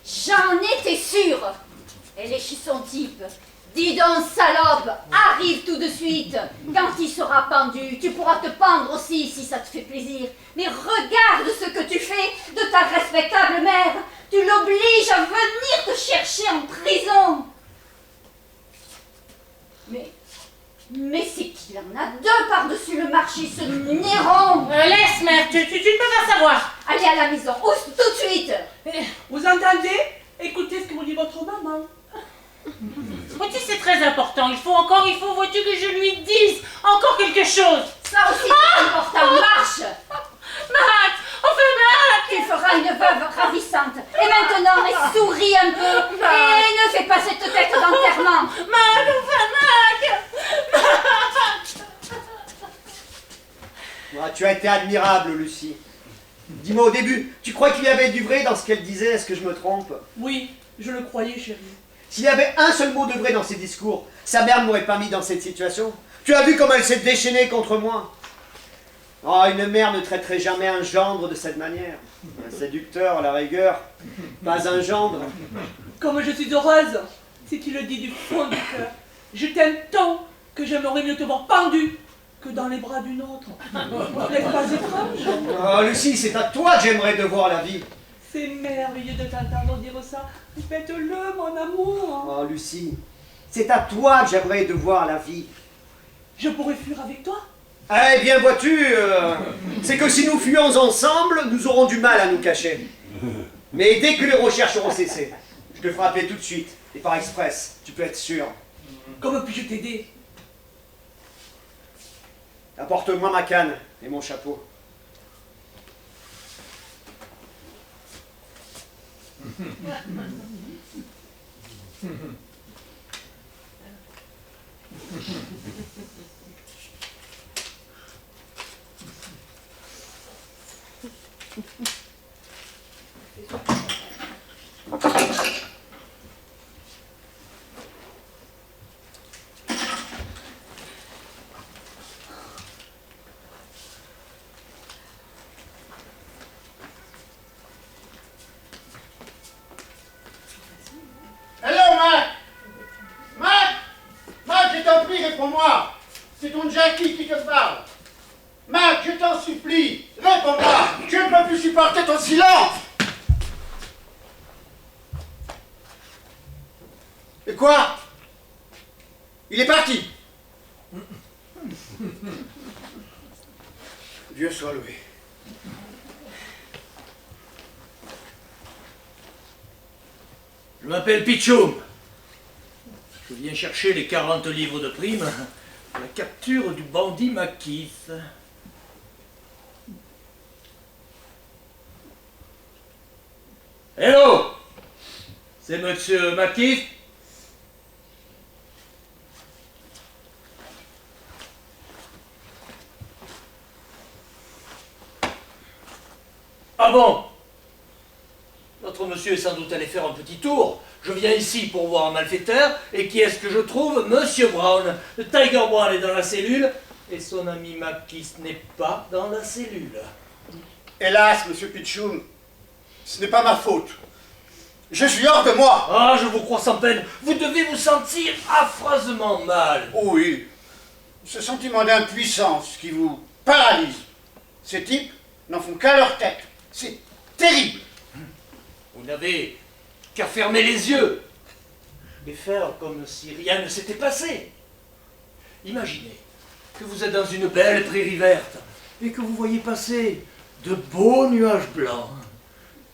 J'en étais sûre. Elle est chez son type. Dis donc, salope, arrive tout de suite. Quand il sera pendu, tu pourras te pendre aussi si ça te fait plaisir. Mais regarde ce que tu fais de ta respectable mère. Tu l'obliges à venir te chercher en prison. Mais c'est qu'il en a deux par-dessus le marché, ce Néron. Laisse, mère, tu ne peux pas savoir. Allez à la maison, tout de suite. Vous entendez? Écoutez ce que vous dit votre maman. Vois-tu, c'est très important. Il faut, vois-tu, que je lui dise encore quelque chose. Ça aussi, c'est important. Marche. Mac, enfin Mac. Tu feras une veuve ravissante. Et maintenant, souris un peu. Et ne fais pas cette tête d'enterrement. Mac, enfin Mac. Ah, tu as été admirable, Lucie. Dis-moi au début, tu crois qu'il y avait du vrai dans ce qu'elle disait? Est-ce que je me trompe? Oui, je le croyais, chérie. S'il y avait un seul mot de vrai dans ses discours, sa mère ne m'aurait pas mis dans cette situation. Tu as vu comment elle s'est déchaînée contre moi? Oh, une mère ne traiterait jamais un gendre de cette manière. Un séducteur, à la rigueur, pas un gendre. Comme je suis heureuse, si tu le dis du fond du cœur. Je t'aime tant que j'aimerais mieux te voir pendu que dans les bras d'une autre. N'est-ce pas étrange? Oh, Lucie, c'est à toi que j'aimerais devoir la vie. C'est merveilleux de t'entendre dire ça. Faites-le, mon amour. Oh, Lucie, c'est à toi que j'aimerais devoir la vie. Je pourrais fuir avec toi? Eh bien, vois-tu, c'est que si nous fuyons ensemble, nous aurons du mal à nous cacher. Mais dès que les recherches auront cessé, je te ferai appeler tout de suite, et par express, tu peux être sûr. Comment puis-je t'aider? Apporte-moi ma canne et mon chapeau. Hello, Mac! Mac! Mac, je t'en prie, réponds-moi! C'est ton Jackie qui te parle! Mac, je t'en supplie, réponds-moi! Je ne peux plus supporter ton silence! Et quoi? Il est parti! Dieu soit loué. Je m'appelle Pichoum. Je viens chercher les 40 livres de prime pour la capture du bandit McKeith. Hello! C'est monsieur McKeith? Ah bon? Notre monsieur est sans doute allé faire un petit tour. Je viens ici pour voir un malfaiteur, et qui est-ce que je trouve? Monsieur Brown. Le Tiger Brown est dans la cellule, et son ami McKeith n'est pas dans la cellule. Hélas, monsieur Pichoum, ce n'est pas ma faute. Je suis hors de moi. Ah, je vous crois sans peine. Vous devez vous sentir affreusement mal. Oh oui, ce sentiment d'impuissance qui vous paralyse. Ces types n'en font qu'à leur tête. C'est terrible. Vous n'avez qu'à fermer les yeux et faire comme si rien ne s'était passé. Imaginez que vous êtes dans une belle prairie verte et que vous voyez passer de beaux nuages blancs.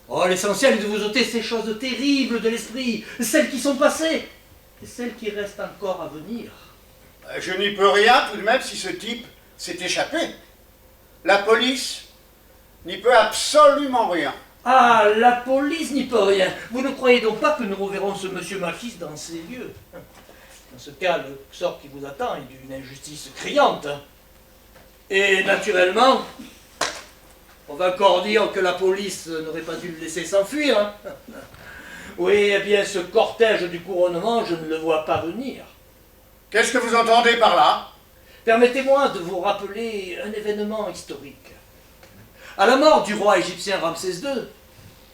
Oh, l'essentiel est de vous ôter ces choses terribles de l'esprit, celles qui sont passées et celles qui restent encore à venir. Je n'y peux rien tout de même si ce type s'est échappé. La police n'y peut absolument rien. Ah, la police n'y peut rien. Vous ne croyez donc pas que nous reverrons ce monsieur McKeith dans ces lieux? Dans ce cas, le sort qui vous attend est d'une injustice criante. Et naturellement, on va encore dire que la police n'aurait pas dû le laisser s'enfuir. Oui, eh bien, ce cortège du couronnement, je ne le vois pas venir. Qu'est-ce que vous entendez par là? Permettez-moi de vous rappeler un événement historique. À la mort du roi égyptien Ramsès II,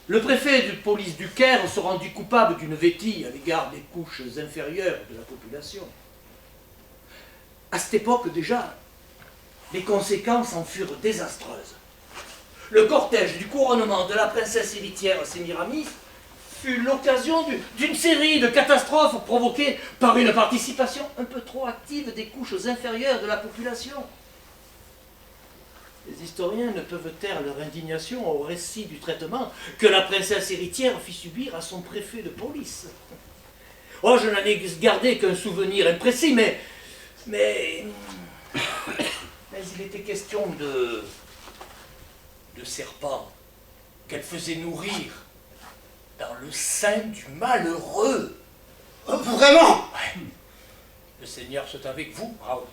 le préfet de police du Caire se rendit coupable d'une vétille à l'égard des couches inférieures de la population. À cette époque déjà, les conséquences en furent désastreuses. Le cortège du couronnement de la princesse héritière Sémiramis fut l'occasion d'une série de catastrophes provoquées par une participation un peu trop active des couches inférieures de la population. Les historiens ne peuvent taire leur indignation au récit du traitement que la princesse héritière fit subir à son préfet de police. Oh, je n'en ai gardé qu'un souvenir imprécis, mais il était question de serpents qu'elle faisait nourrir dans le sein du malheureux. Oh, vraiment? Ouais. Le Seigneur soit avec vous, bravo.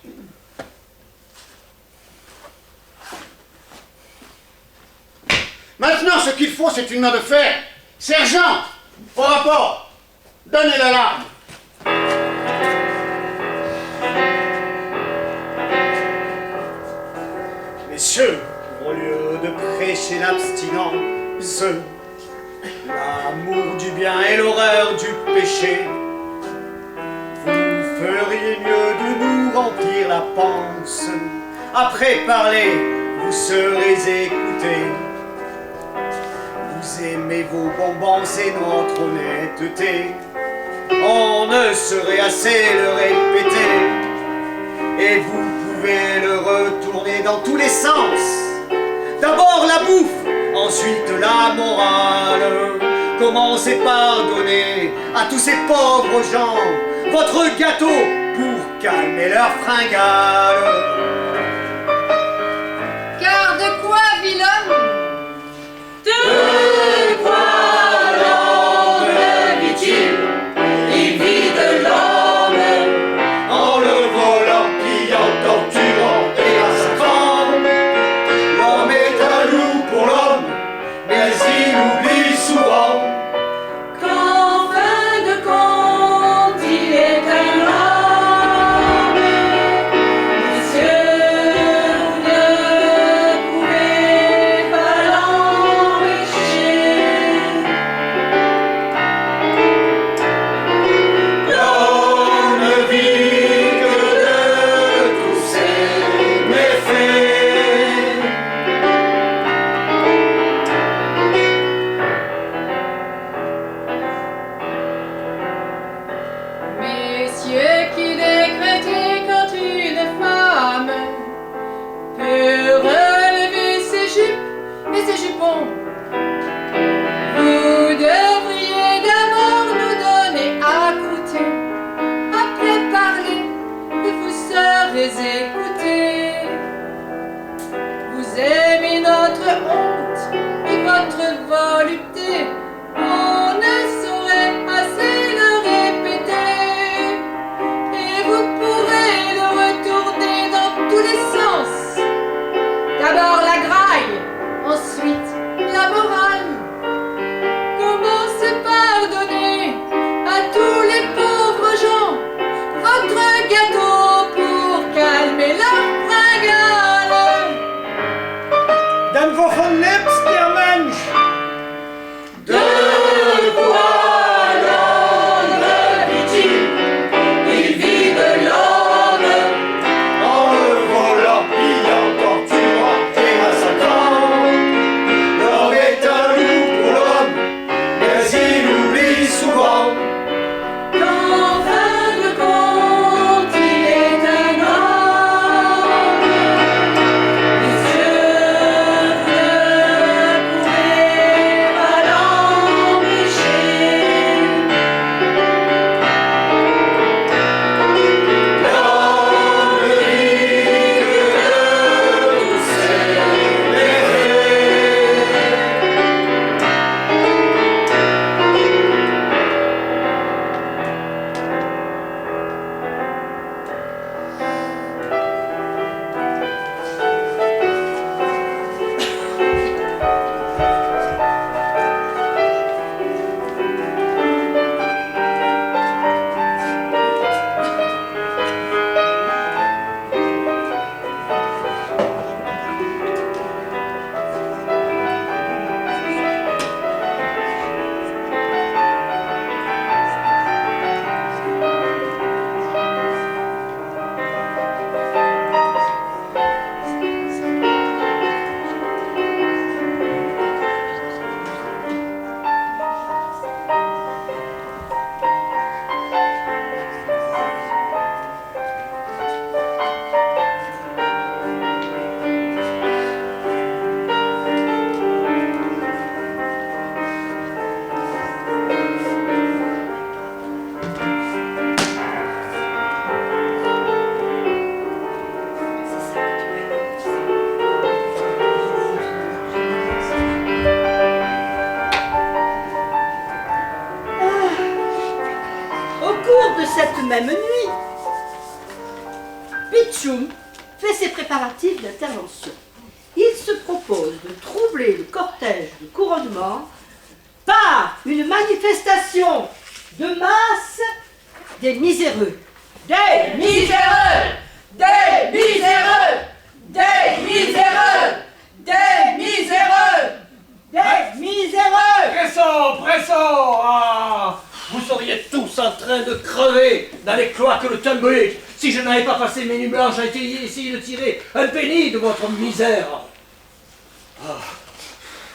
Maintenant, ce qu'il faut, c'est une main de fer. Sergent, au rapport. Donnez l'alarme. Messieurs, au lieu de prêcher l'abstinence, l'amour du bien et l'horreur du péché, vous feriez mieux de nous remplir la panse. Après parler, vous serez écoutés. Vous aimez vos bonbons et notre honnêteté. On ne saurait assez le répéter. Et vous pouvez le retourner dans tous les sens. D'abord la bouffe, ensuite la morale. Commencez par donner à tous ces pauvres gens votre gâteau pour calmer leur fringale. Car de quoi vit l'homme? De quoi l'homme vit-il? Il vit de l'homme en le volant, pillant, torturant et massacrant. L'homme est un loup pour l'homme, mais il oublie souvent qu'en fin de compte, il est un homme. Monsieur, vous ne pouvez pas l'empêcher. L'homme ne vit que de tous ses méfaits. Messieurs, qui décrétez quand une femme peut relever ses jupes et ses jupons, vous devriez d'abord nous donner à goûter, après parler et vous serez écoutés. Vous aimez notre honte et votre volupté, on ne saurait assez le répéter. Et vous pourrez le retourner dans tous les sens. D'abord la graille, ensuite la morale. Commencez par donner à tous les pauvres gens votre gâteau pour calmer leur fringale. Dan wovon lebt der Mensch? De quoi l'homme vit-il? Il vit de l'homme en le volant, pillant, torturant et massacrant. L'homme est un loup pour l'homme, mais il oublie souvent qu'en fin de compte, il est un homme. Messieurs, vous ne pouvez pas l'empêcher. L'homme vit que de tous ses méfaits. Au cours de cette même nuit, Pichoum fait ses préparatifs d'intervention. Il se propose de troubler le cortège de couronnement par une manifestation de masse des miséreux. Des miséreux! Des miséreux! Des miséreux! Des miséreux! Des miséreux! Pressons, pressons! Ah, vous seriez tous en train de crever dans les cloaques de Tunbridge si je n'avais pas passé mes nuits blanches à essayer de tirer un penny de votre misère. Ah,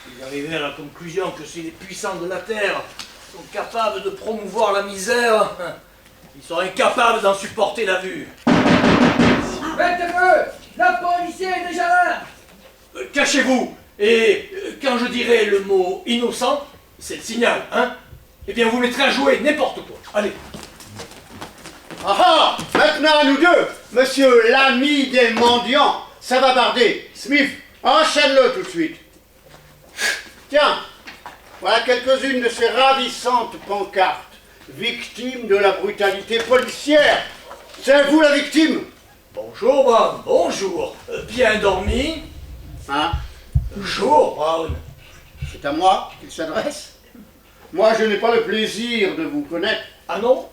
vous arrivez à la conclusion que si les puissants de la Terre sont capables de promouvoir la misère, ils sont incapables d'en supporter la vue. Ah, Faites-feu! La police est déjà là! Cachez-vous. Et quand je dirai le mot innocent, c'est le signal, hein? Eh bien, vous mettrez à jouer n'importe quoi. Allez. Ah ah! Maintenant à nous deux, monsieur l'ami des mendiants, ça va barder. Smith, enchaîne-le tout de suite. Tiens, voilà quelques-unes de ces ravissantes pancartes, victimes de la brutalité policière. C'est vous la victime? Bonjour, Brown. Bonjour. Bien dormi? Hein? Bonjour, Brown. C'est à moi qu'il s'adresse? Moi, je n'ai pas le plaisir de vous connaître. Ah non?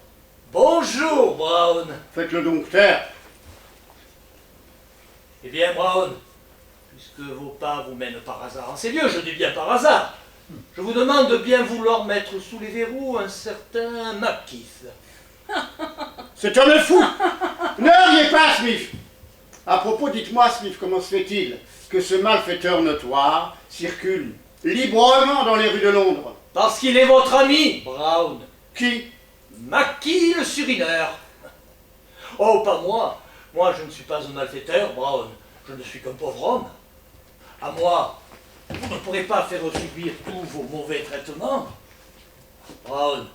Bonjour, Brown. Faites-le donc taire. Eh bien, Brown, puisque vos pas vous mènent par hasard en ces lieux, je dis bien par hasard, je vous demande de bien vouloir mettre sous les verrous un certain McKeith. C'est un fou. Ne riez pas, Smith. À propos, dites-moi, Smith, comment se fait-il que ce malfaiteur notoire circule librement dans les rues de Londres? Parce qu'il est votre ami, Brown. Qui? Mackie le surineur. Oh, pas moi. Moi, je ne suis pas un malfaiteur, Brown. Je ne suis qu'un pauvre homme. À moi, vous ne pourrez pas faire subir tous vos mauvais traitements. Brown,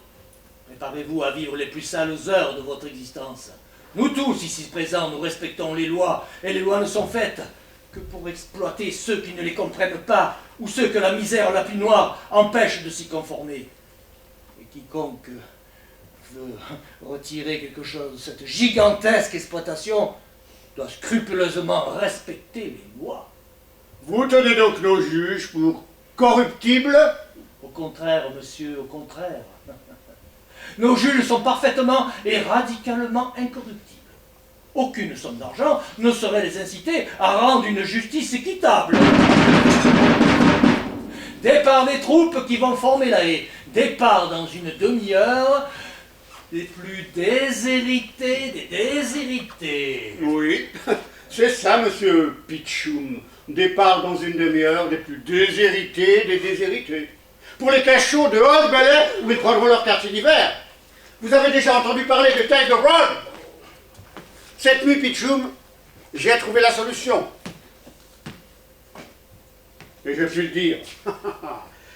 préparez-vous à vivre les plus sales heures de votre existence. Nous tous, ici présents, nous respectons les lois, et les lois ne sont faites que pour exploiter ceux qui ne les comprennent pas, ou ceux que la misère la plus noire empêche de s'y conformer. Et quiconque veut retirer quelque chose de cette gigantesque exploitation doit scrupuleusement respecter les lois. Vous tenez donc nos juges pour corruptibles? Au contraire, monsieur, au contraire. Nos juges sont parfaitement et radicalement incorruptibles. Aucune somme d'argent ne saurait les inciter à rendre une justice équitable. Départ des troupes qui vont former la haie. Départ dans une demi-heure des plus déshérités des déshérités. Oui, c'est ça, monsieur Pitchoum. Départ dans une demi-heure des plus déshérités des déshérités. Pour les cachots de Old Ballet où ils prendront leur quartier d'hiver. Vous avez déjà entendu parler de Tiger Road? Cette nuit, Pitchoum, j'ai trouvé la solution. Et je puis le dire.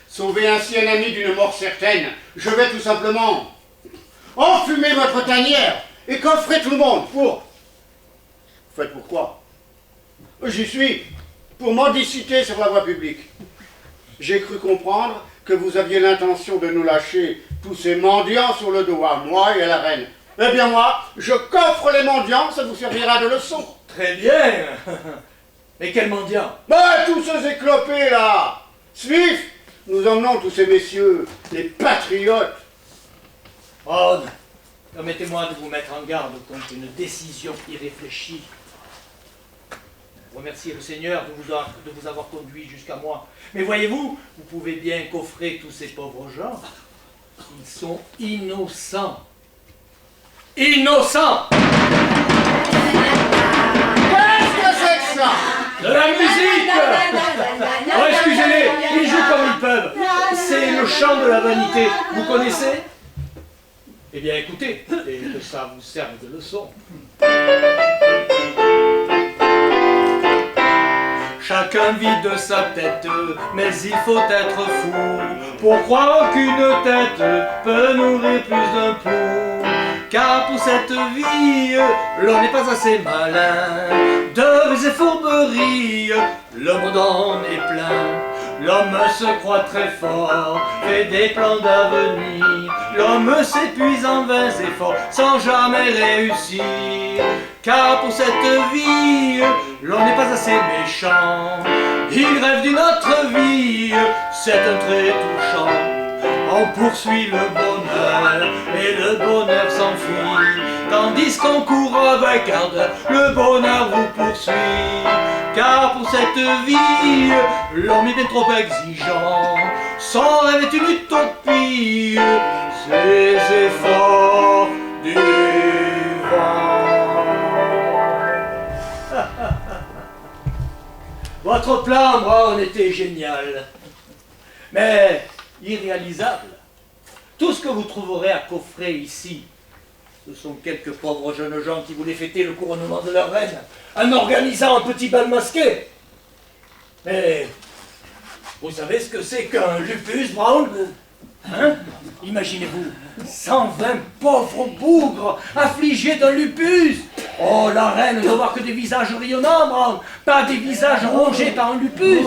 Sauver ainsi un ami d'une mort certaine, je vais tout simplement enfumer votre tanière et coffrer tout le monde pour... Faites pourquoi? J'y suis pour mendicité sur la voie publique. J'ai cru comprendre que vous aviez l'intention de nous lâcher tous ces mendiants sur le dos, à moi et à la reine. Eh bien moi, je coffre les mendiants, ça vous servira de leçon. Très bien. Mais quel mendiant? Bah, tous ces éclopés là. Smith, nous emmenons tous ces messieurs, les patriotes. Brown, permettez-moi de vous mettre en garde contre une décision irréfléchie. Remerciez le Seigneur de vous avoir conduit jusqu'à moi. Mais voyez-vous, vous pouvez bien coffrer tous ces pauvres gens. Ils sont innocents. Innocents! Qu'est-ce que c'est que ça? De la musique! Oh, excusez-les, ils jouent comme ils peuvent. C'est le chant de la vanité. Vous connaissez? Eh bien, écoutez, et que ça vous serve de leçon. Chacun vit de sa tête, mais il faut être fou pour croire qu'une tête peut nourrir plus d'un pou. Car pour cette vie, l'on n'est pas assez malin. De ruses et fourberies, le monde en est plein. L'homme se croit très fort, fait des plans d'avenir. L'homme s'épuise en vains efforts, sans jamais réussir. Car pour cette vie, l'on n'est pas assez méchant. Il rêve d'une autre vie, c'est un trait touchant. On poursuit le bonheur et le bonheur s'enfuit. Tandis qu'on court avec ardeur, le bonheur vous poursuit. Car pour cette vie, l'homme est bien trop exigeant. Son rêve est une utopie, ses efforts du vent. Votre plan, Brown, était génial, mais irréalisable. Tout ce que vous trouverez à coffrer ici Ce sont quelques pauvres jeunes gens qui voulaient fêter le couronnement de leur reine en organisant un petit bal masqué. Mais vous savez ce que c'est qu'un lupus, Brown? Hein? Imaginez-vous, 120 pauvres bougres affligés d'un lupus. Oh, la reine ne voit que des visages rayonnants, Brown, pas des visages rongés par un lupus.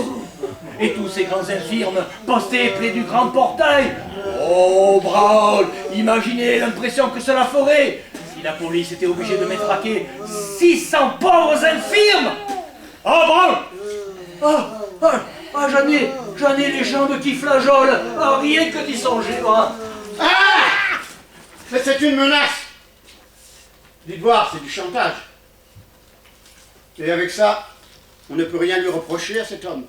Et tous ces grands infirmes postés près du grand portail. Oh, Brown, imaginez l'impression que cela ferait si la police était obligée de matraquer 600 pauvres infirmes. Oh, Brown! J'en ai les jambes qui flageolent, rien que d'y songer, moi. Ah! Mais c'est une menace. Dites voir, c'est du chantage. Et avec ça, on ne peut rien lui reprocher à cet homme.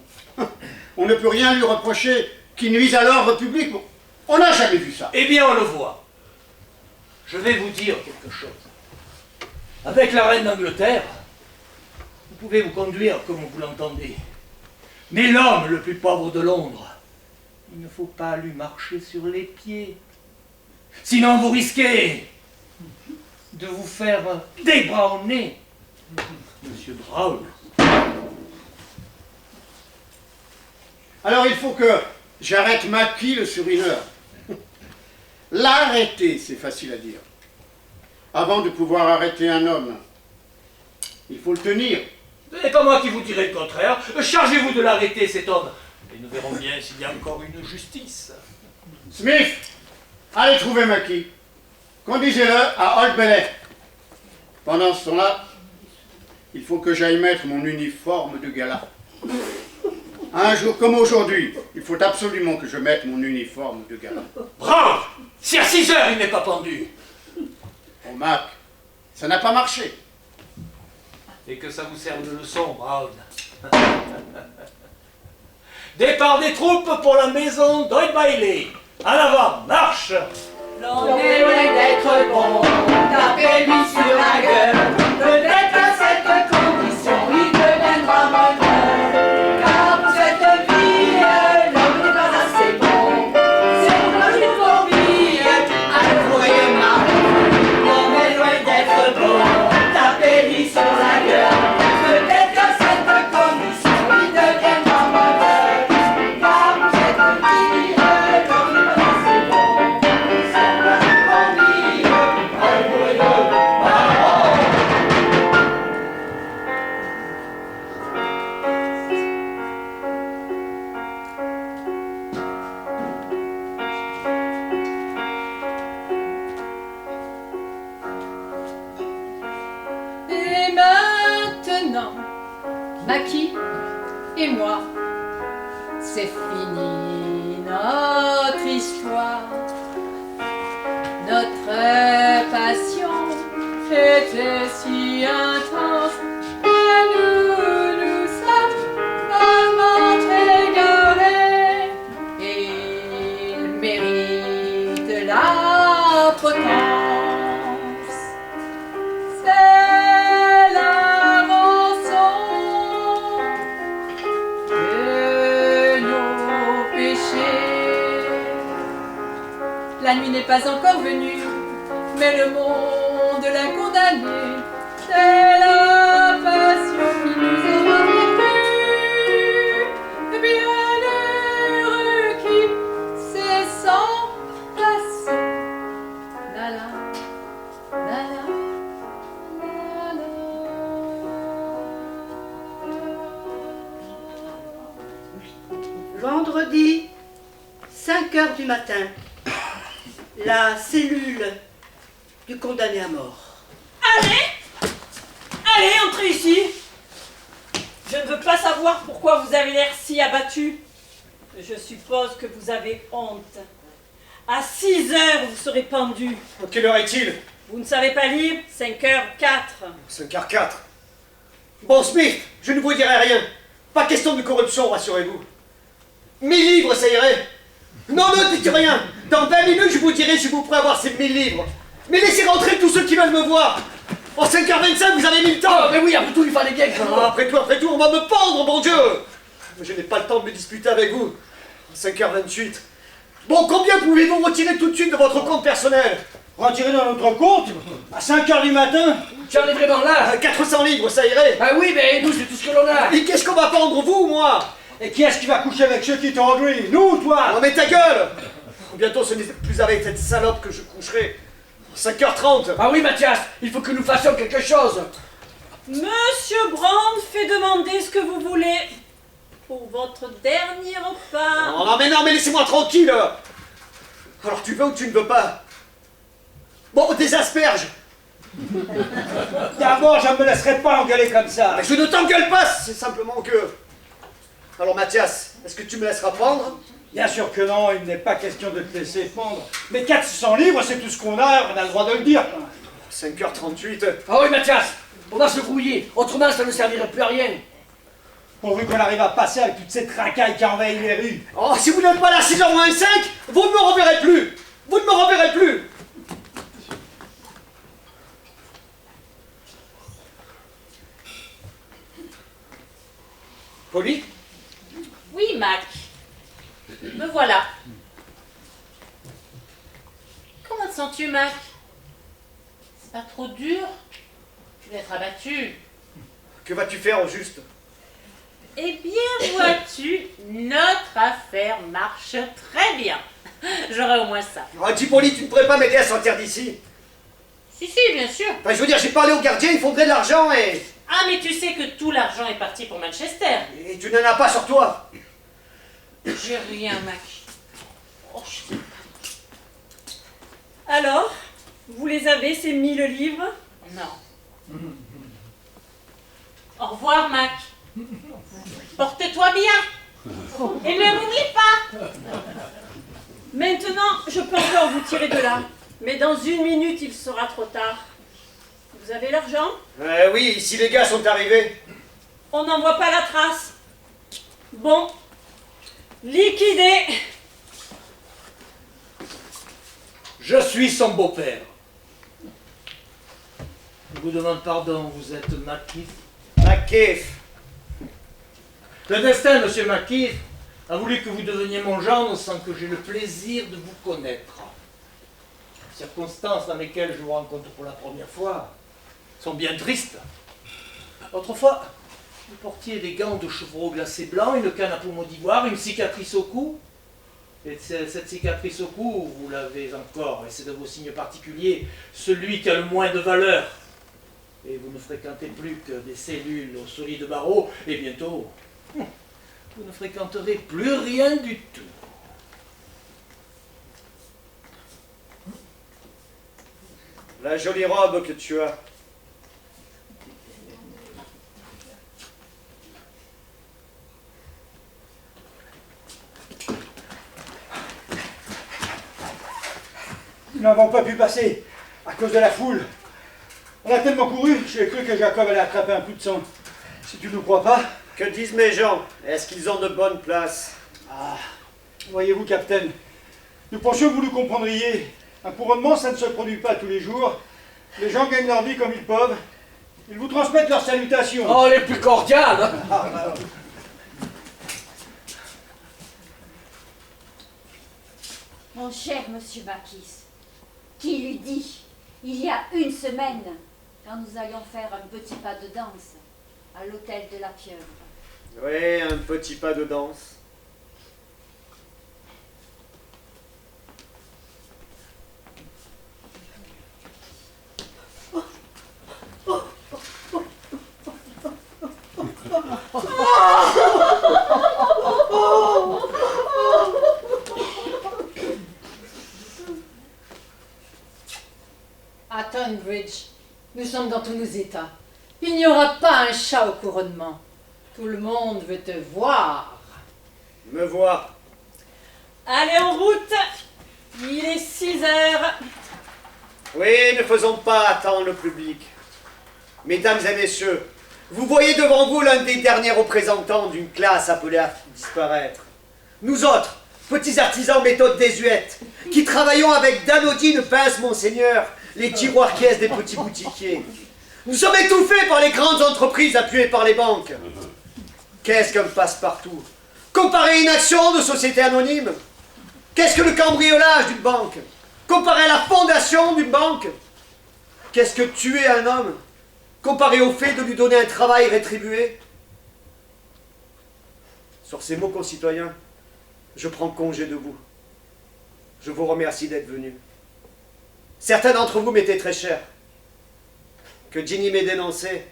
On ne peut rien lui reprocher qui nuise à l'ordre public. On n'a jamais vu ça. Eh bien, on le voit. Je vais vous dire quelque chose. Avec la reine d'Angleterre, vous pouvez vous conduire comme vous l'entendez. Mais l'homme le plus pauvre de Londres, il ne faut pas lui marcher sur les pieds. Sinon, vous risquez de vous faire débrowner, Monsieur Brown. Alors il faut que j'arrête Mackie le surineur. L'arrêter, c'est facile à dire. Avant de pouvoir arrêter un homme, il faut le tenir. Ce n'est pas moi qui vous dirai le contraire. Chargez-vous de l'arrêter, cet homme. Et nous verrons bien s'il y a encore une justice. Smith, allez trouver Mackie. Conduisez-le à Old Bailey. Pendant ce temps-là, il faut que j'aille mettre mon uniforme de gala. Un jour comme aujourd'hui, il faut absolument que je mette mon uniforme de gala. Brown! Si à 6 heures il n'est pas pendu! Oh Mac, ça n'a pas marché. Et que ça vous serve de leçon, Brown. Départ des troupes pour la maison d'Old Bailey. À l'avant, marche! L'on est loin d'être bon, tapez-lui sur la gueule. Peut-être à cette condition, il deviendra bonheur. Car pour cette vie, l'homme n'est pas assez bon. C'est pourquoi je vous convie à le foyer marron. L'on est loin d'être bon, tapez-lui sur la gueule. Peut-être à cette condition, il deviendra bonheur. Car pour cette vie, l'homme n'est pas assez bon. C'est pourquoi je vous convie à le foyer marron. Et maintenant, Mackie et moi, c'est fini notre histoire. Notre passion était si intense et nous sommes vraiment égarés. Et il mérite la potence. C'est la rançon de nos péchés. La nuit n'est pas encore venue, mais le monde l'a condamné. C'est la passion qui nous aura vécu. Bienheureux qui sait s'en passer. La la, la la. Vendredi, 5 heures du matin, la cellule du condamné à mort. Allez, entrez ici. Je ne veux pas savoir pourquoi vous avez l'air si abattu. Je suppose que vous avez honte. À 6 heures, vous serez pendu. Quelle heure est-il? Vous ne savez pas lire? 5h04. 5h04. Bon, Smith, je ne vous dirai rien. Pas question de corruption, rassurez-vous. 1000 livres, ça irait. Non, ne dites rien. Dans 20 minutes, je vous dirai si vous pourrez avoir ces 1000 livres. Mais laissez rentrer tous ceux qui veulent me voir. En 5h25, vous avez mis le temps. Mais oui, après tout, il fallait bien que... Après tout, on va me pendre, mon Dieu. Mais je n'ai pas le temps de me disputer avec vous. En 5h28. Bon, combien pouvez-vous retirer tout de suite de votre compte personnel? Retiré dans notre compte, à 5 h du matin. Tu en es vraiment là? 400 livres, ça irait. Ah oui, mais nous, c'est tout ce que l'on a. Et qu'est-ce qu'on va prendre, vous ou moi? Et qui est-ce qui va coucher avec ceux qui t'ont réduit? Nous ou toi? Non mais ta gueule! Bientôt ce n'est plus avec cette salope que je coucherai. 5h30. Ah oui, Mathias, il faut que nous fassions quelque chose. Monsieur Brand fait demander ce que vous voulez pour votre dernier repas. Non, mais laissez-moi tranquille. Alors tu veux ou tu ne veux pas? Bon, des asperges. D'abord, je ne me laisserai pas engueuler comme ça. Mais je ne t'engueule pas, c'est simplement que... Alors Mathias, est-ce que tu me laisseras prendre? Bien sûr que non, il n'est pas question de te laisser prendre. Mais 400 livres, c'est tout ce qu'on a le droit de le dire. 5h38. Ah oui, Mathias, on va se grouiller, autrement ça ne servirait plus à rien. Pourvu qu'on arrive à passer avec toute cette racaille qui envahit les rues. Oh, si vous n'êtes pas là 6h moins 5, vous ne me reverrez plus. Vous ne me reverrez plus. Polly? Oui, Mac. Me voilà. Comment te sens-tu, Mac? C'est pas trop dur? Tu vas être abattu. Que vas-tu faire au juste? Eh bien, vois-tu, notre affaire marche très bien. J'aurai au moins ça. Ah, dis Polly, tu ne pourrais pas m'aider à sortir d'ici? Si, bien sûr. Enfin, je veux dire, j'ai parlé au gardien, il faudrait de l'argent et... Ah, mais tu sais que tout l'argent est parti pour Manchester. Et tu n'en as pas sur toi. J'ai rien, Mac. Oh, je sais pas. Alors, vous les avez, ces 1000 livres? Non. Au revoir, Mac. Porte-toi bien. Et ne m'oublie pas. Maintenant, je peux encore vous tirer de là. Mais dans 1 minute, il sera trop tard. Vous avez l'argent? Oui, si les gars sont arrivés. On n'en voit pas la trace. Bon. Liquidé. Je suis son beau-père. Je vous demande pardon, vous êtes Mackif. Mackif. Le destin, monsieur Mackif, a voulu que vous deveniez mon gendre sans que j'aie le plaisir de vous connaître. Les circonstances dans lesquelles je vous rencontre pour la première fois sont bien tristes. Autrefois, vous portiez des gants de chevreau glacé blanc, une canne à poumon d'ivoire, une cicatrice au cou. Et cette cicatrice au cou, vous l'avez encore, et c'est de vos signes particuliers, celui qui a le moins de valeur. Et vous ne fréquentez plus que des cellules aux solides barreaux, et bientôt, vous ne fréquenterez plus rien du tout. La jolie robe que tu as. Nous n'avons pas pu passer à cause de la foule. On a tellement couru, j'ai cru que Jacob allait attraper un coup de sang. Si tu ne crois pas... Que disent mes gens? Est-ce qu'ils ont de bonnes places? Ah, voyez-vous, capitaine, nous pensions que vous nous comprendriez. Un couronnement, ça ne se produit pas tous les jours. Les gens gagnent leur vie comme ils peuvent. Ils vous transmettent leurs salutations. Oh, les plus cordiales! Mon cher monsieur Mackis, qui l'eût dit, il y a 1 semaine, quand nous allions faire un petit pas de danse à l'hôtel de la Pieuvre. Oui, un petit pas de danse. À Tonbridge, nous sommes dans tous nos états. Il n'y aura pas un chat au couronnement. Tout le monde veut te voir. Me voir. Allez en route. Il est 6 heures. Oui, ne faisons pas attendre le public. Mesdames et messieurs, vous voyez devant vous l'un des derniers représentants d'une classe appelée à disparaître. Nous autres, petits artisans méthode désuète, qui travaillons avec d'anodines pinces, monseigneur, les tiroirs caisses des petits boutiquiers. Nous sommes étouffés par les grandes entreprises appuyées par les banques. Qu'est-ce qu'un passe-partout? Comparé à une action de société anonyme? Qu'est-ce que le cambriolage d'une banque? Comparé à la fondation d'une banque, qu'est-ce que tuer un homme comparé au fait de lui donner un travail rétribué? Sur ces mots, concitoyens, je prends congé de vous. Je vous remercie d'être venus. Certains d'entre vous m'étaient très chers. Que Ginny m'ait dénoncé,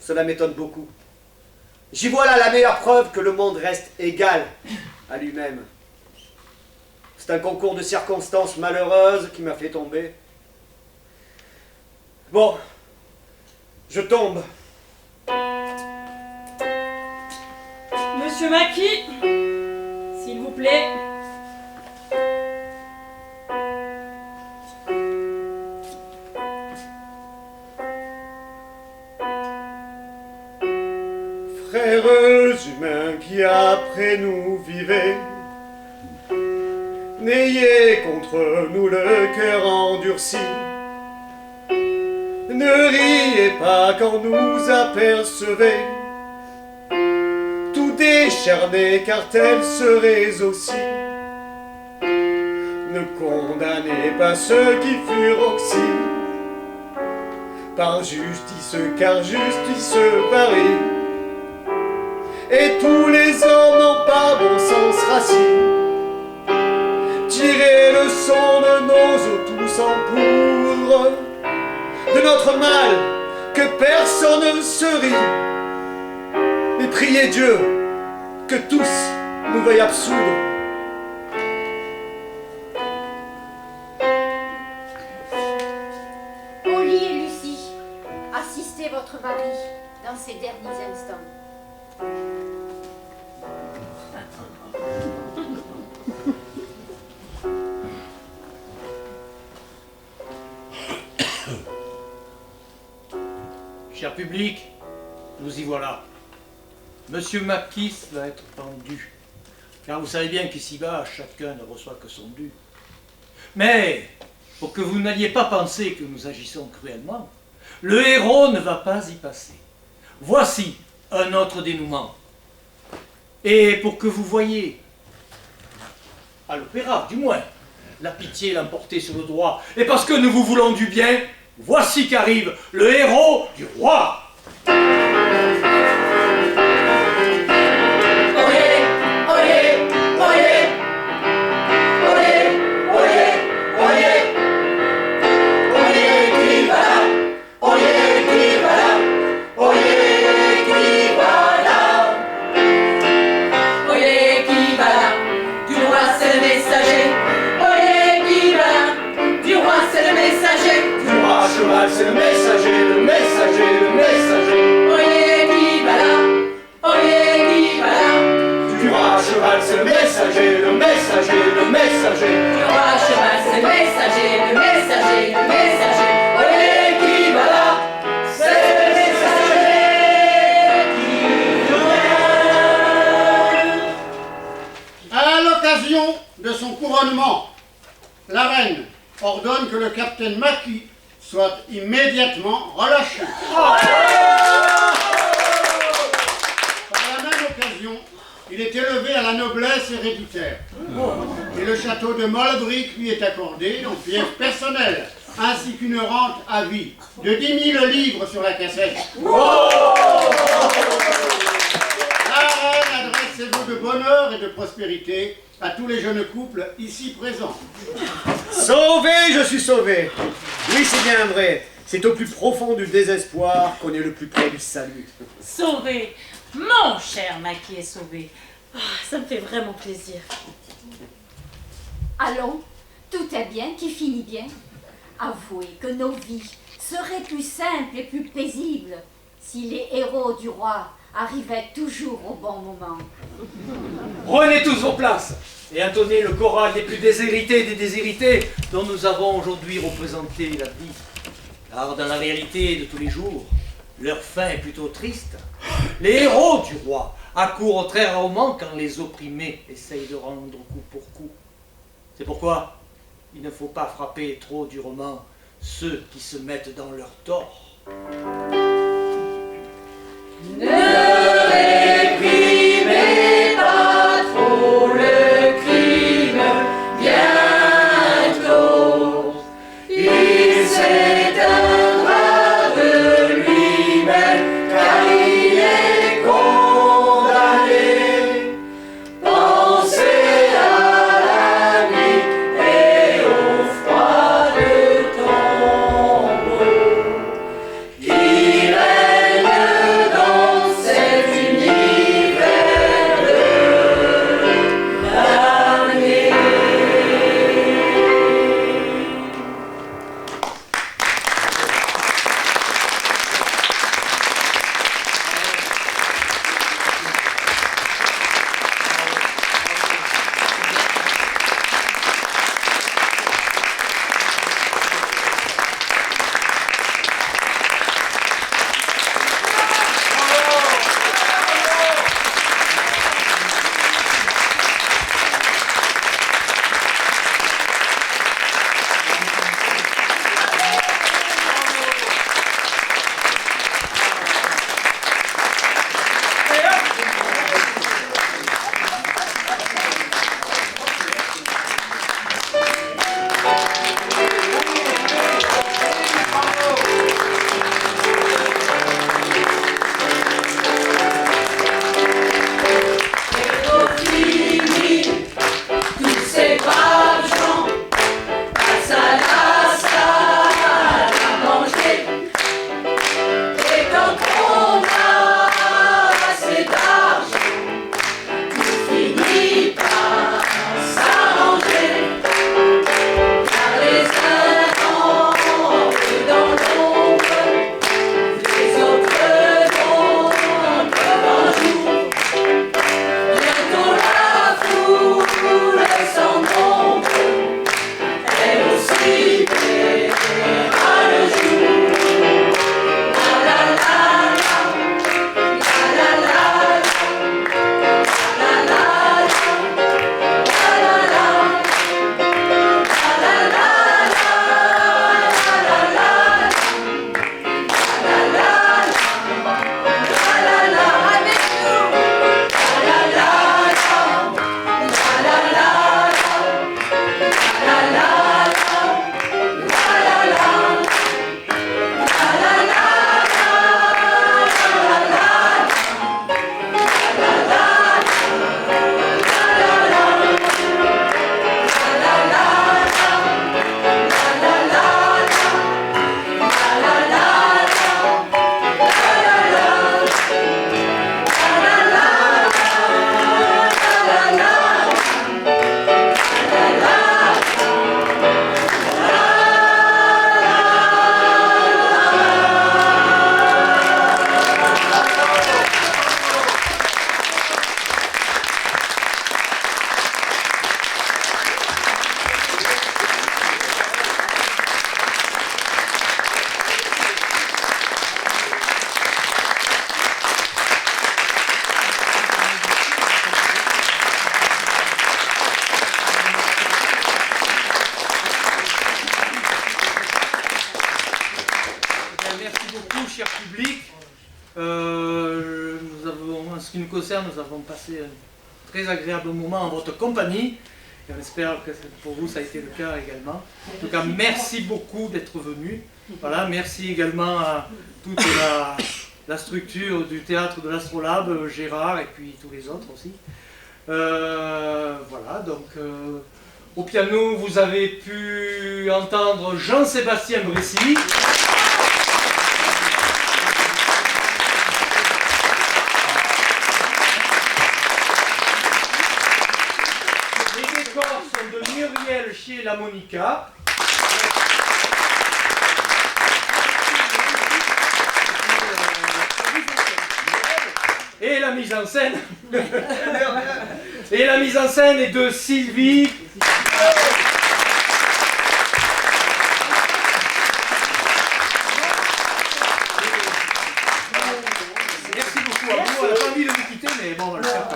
cela m'étonne beaucoup. J'y vois là la meilleure preuve que le monde reste égal à lui-même. C'est un concours de circonstances malheureuses qui m'a fait tomber. Bon, je tombe. Monsieur Mackie, s'il vous plaît. Frères humains qui après nous vivez, n'ayez contre nous le cœur endurci. Ne riez pas quand nous apercevez, tout décharné car tels seraient aussi. Ne condamnez pas ceux qui furent oxy, par justice car justice varie. Et tous les hommes n'ont pas bon sens racine. Tirez le son de nos eaux tous en poudre, de notre mal que personne ne se rit. Et priez Dieu que tous nous veuillent absoudre. Polly et Lucie, assistez votre mari dans ces derniers instants. Cher public, nous y voilà. Monsieur Mackie va être pendu. Car vous savez bien qu'ici-bas, chacun ne reçoit que son dû. Mais, pour que vous n'alliez pas penser que nous agissons cruellement, le héros ne va pas y passer. Voici un autre dénouement. Et pour que vous voyiez, à l'opéra du moins, la pitié l'emporter sur le droit, et parce que nous vous voulons du bien, voici qu'arrive le héros du roi. C'est le messager, le messager, le messager. Oyez qui va là, oyez qui va là. Du roi à cheval, c'est le messager, le messager, le messager. Du roi à cheval, c'est le messager, le messager, le messager. Oyez qui va là, c'est le messager qui vient. À l'occasion de son couronnement, la reine ordonne que le capitaine Mackie soit immédiatement relâché. Par la même occasion, il est élevé à la noblesse héréditaire. Et le château de Molebrick lui est accordé en pièces personnelles, ainsi qu'une rente à vie de 10 000 livres sur la cassette. La reine adresse ses vœux de bonheur et de prospérité à tous les jeunes couples ici présents. Sauvé, je suis sauvé. Oui, c'est bien vrai. C'est au plus profond du désespoir qu'on est le plus près du salut. Sauvé, mon cher Mackie est sauvé. Ah, ça me fait vraiment plaisir. Allons, tout est bien qui finit bien. Avouez que nos vies seraient plus simples et plus paisibles si les héros du roi arrivaient toujours au bon moment. Prenez tous vos places et intonnez le choral des plus déshérités des déshérités dont nous avons aujourd'hui représenté la vie. Car dans la réalité de tous les jours, leur fin est plutôt triste. Les héros du roi accourent très rarement quand les opprimés essayent de rendre coup pour coup. C'est pourquoi il ne faut pas frapper trop durement ceux qui se mettent dans leur tort. Ne réprimez pas trop le crime, bientôt En ce qui nous concerne, nous avons passé un très agréable moment en votre compagnie. Et on espère que pour vous, ça a été le cas également. En tout cas, merci beaucoup d'être venus. Voilà, merci également à toute la structure du théâtre de l'Astrolabe, Gérard et puis tous les autres aussi. Voilà, donc au piano, vous avez pu entendre Jean-Sébastien Bressy. Les décors sont de Muriel chez la Monica. Et la mise en scène est de Sylvie. Merci beaucoup à vous. Elle n'a pas envie de vous quitter, mais bon, on va le faire.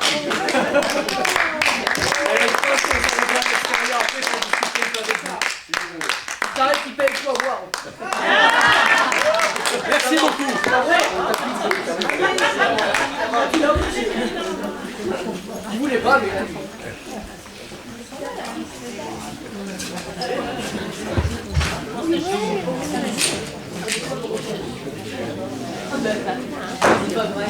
Merci beaucoup. Il voulait pas, mais... C'est pas vrai.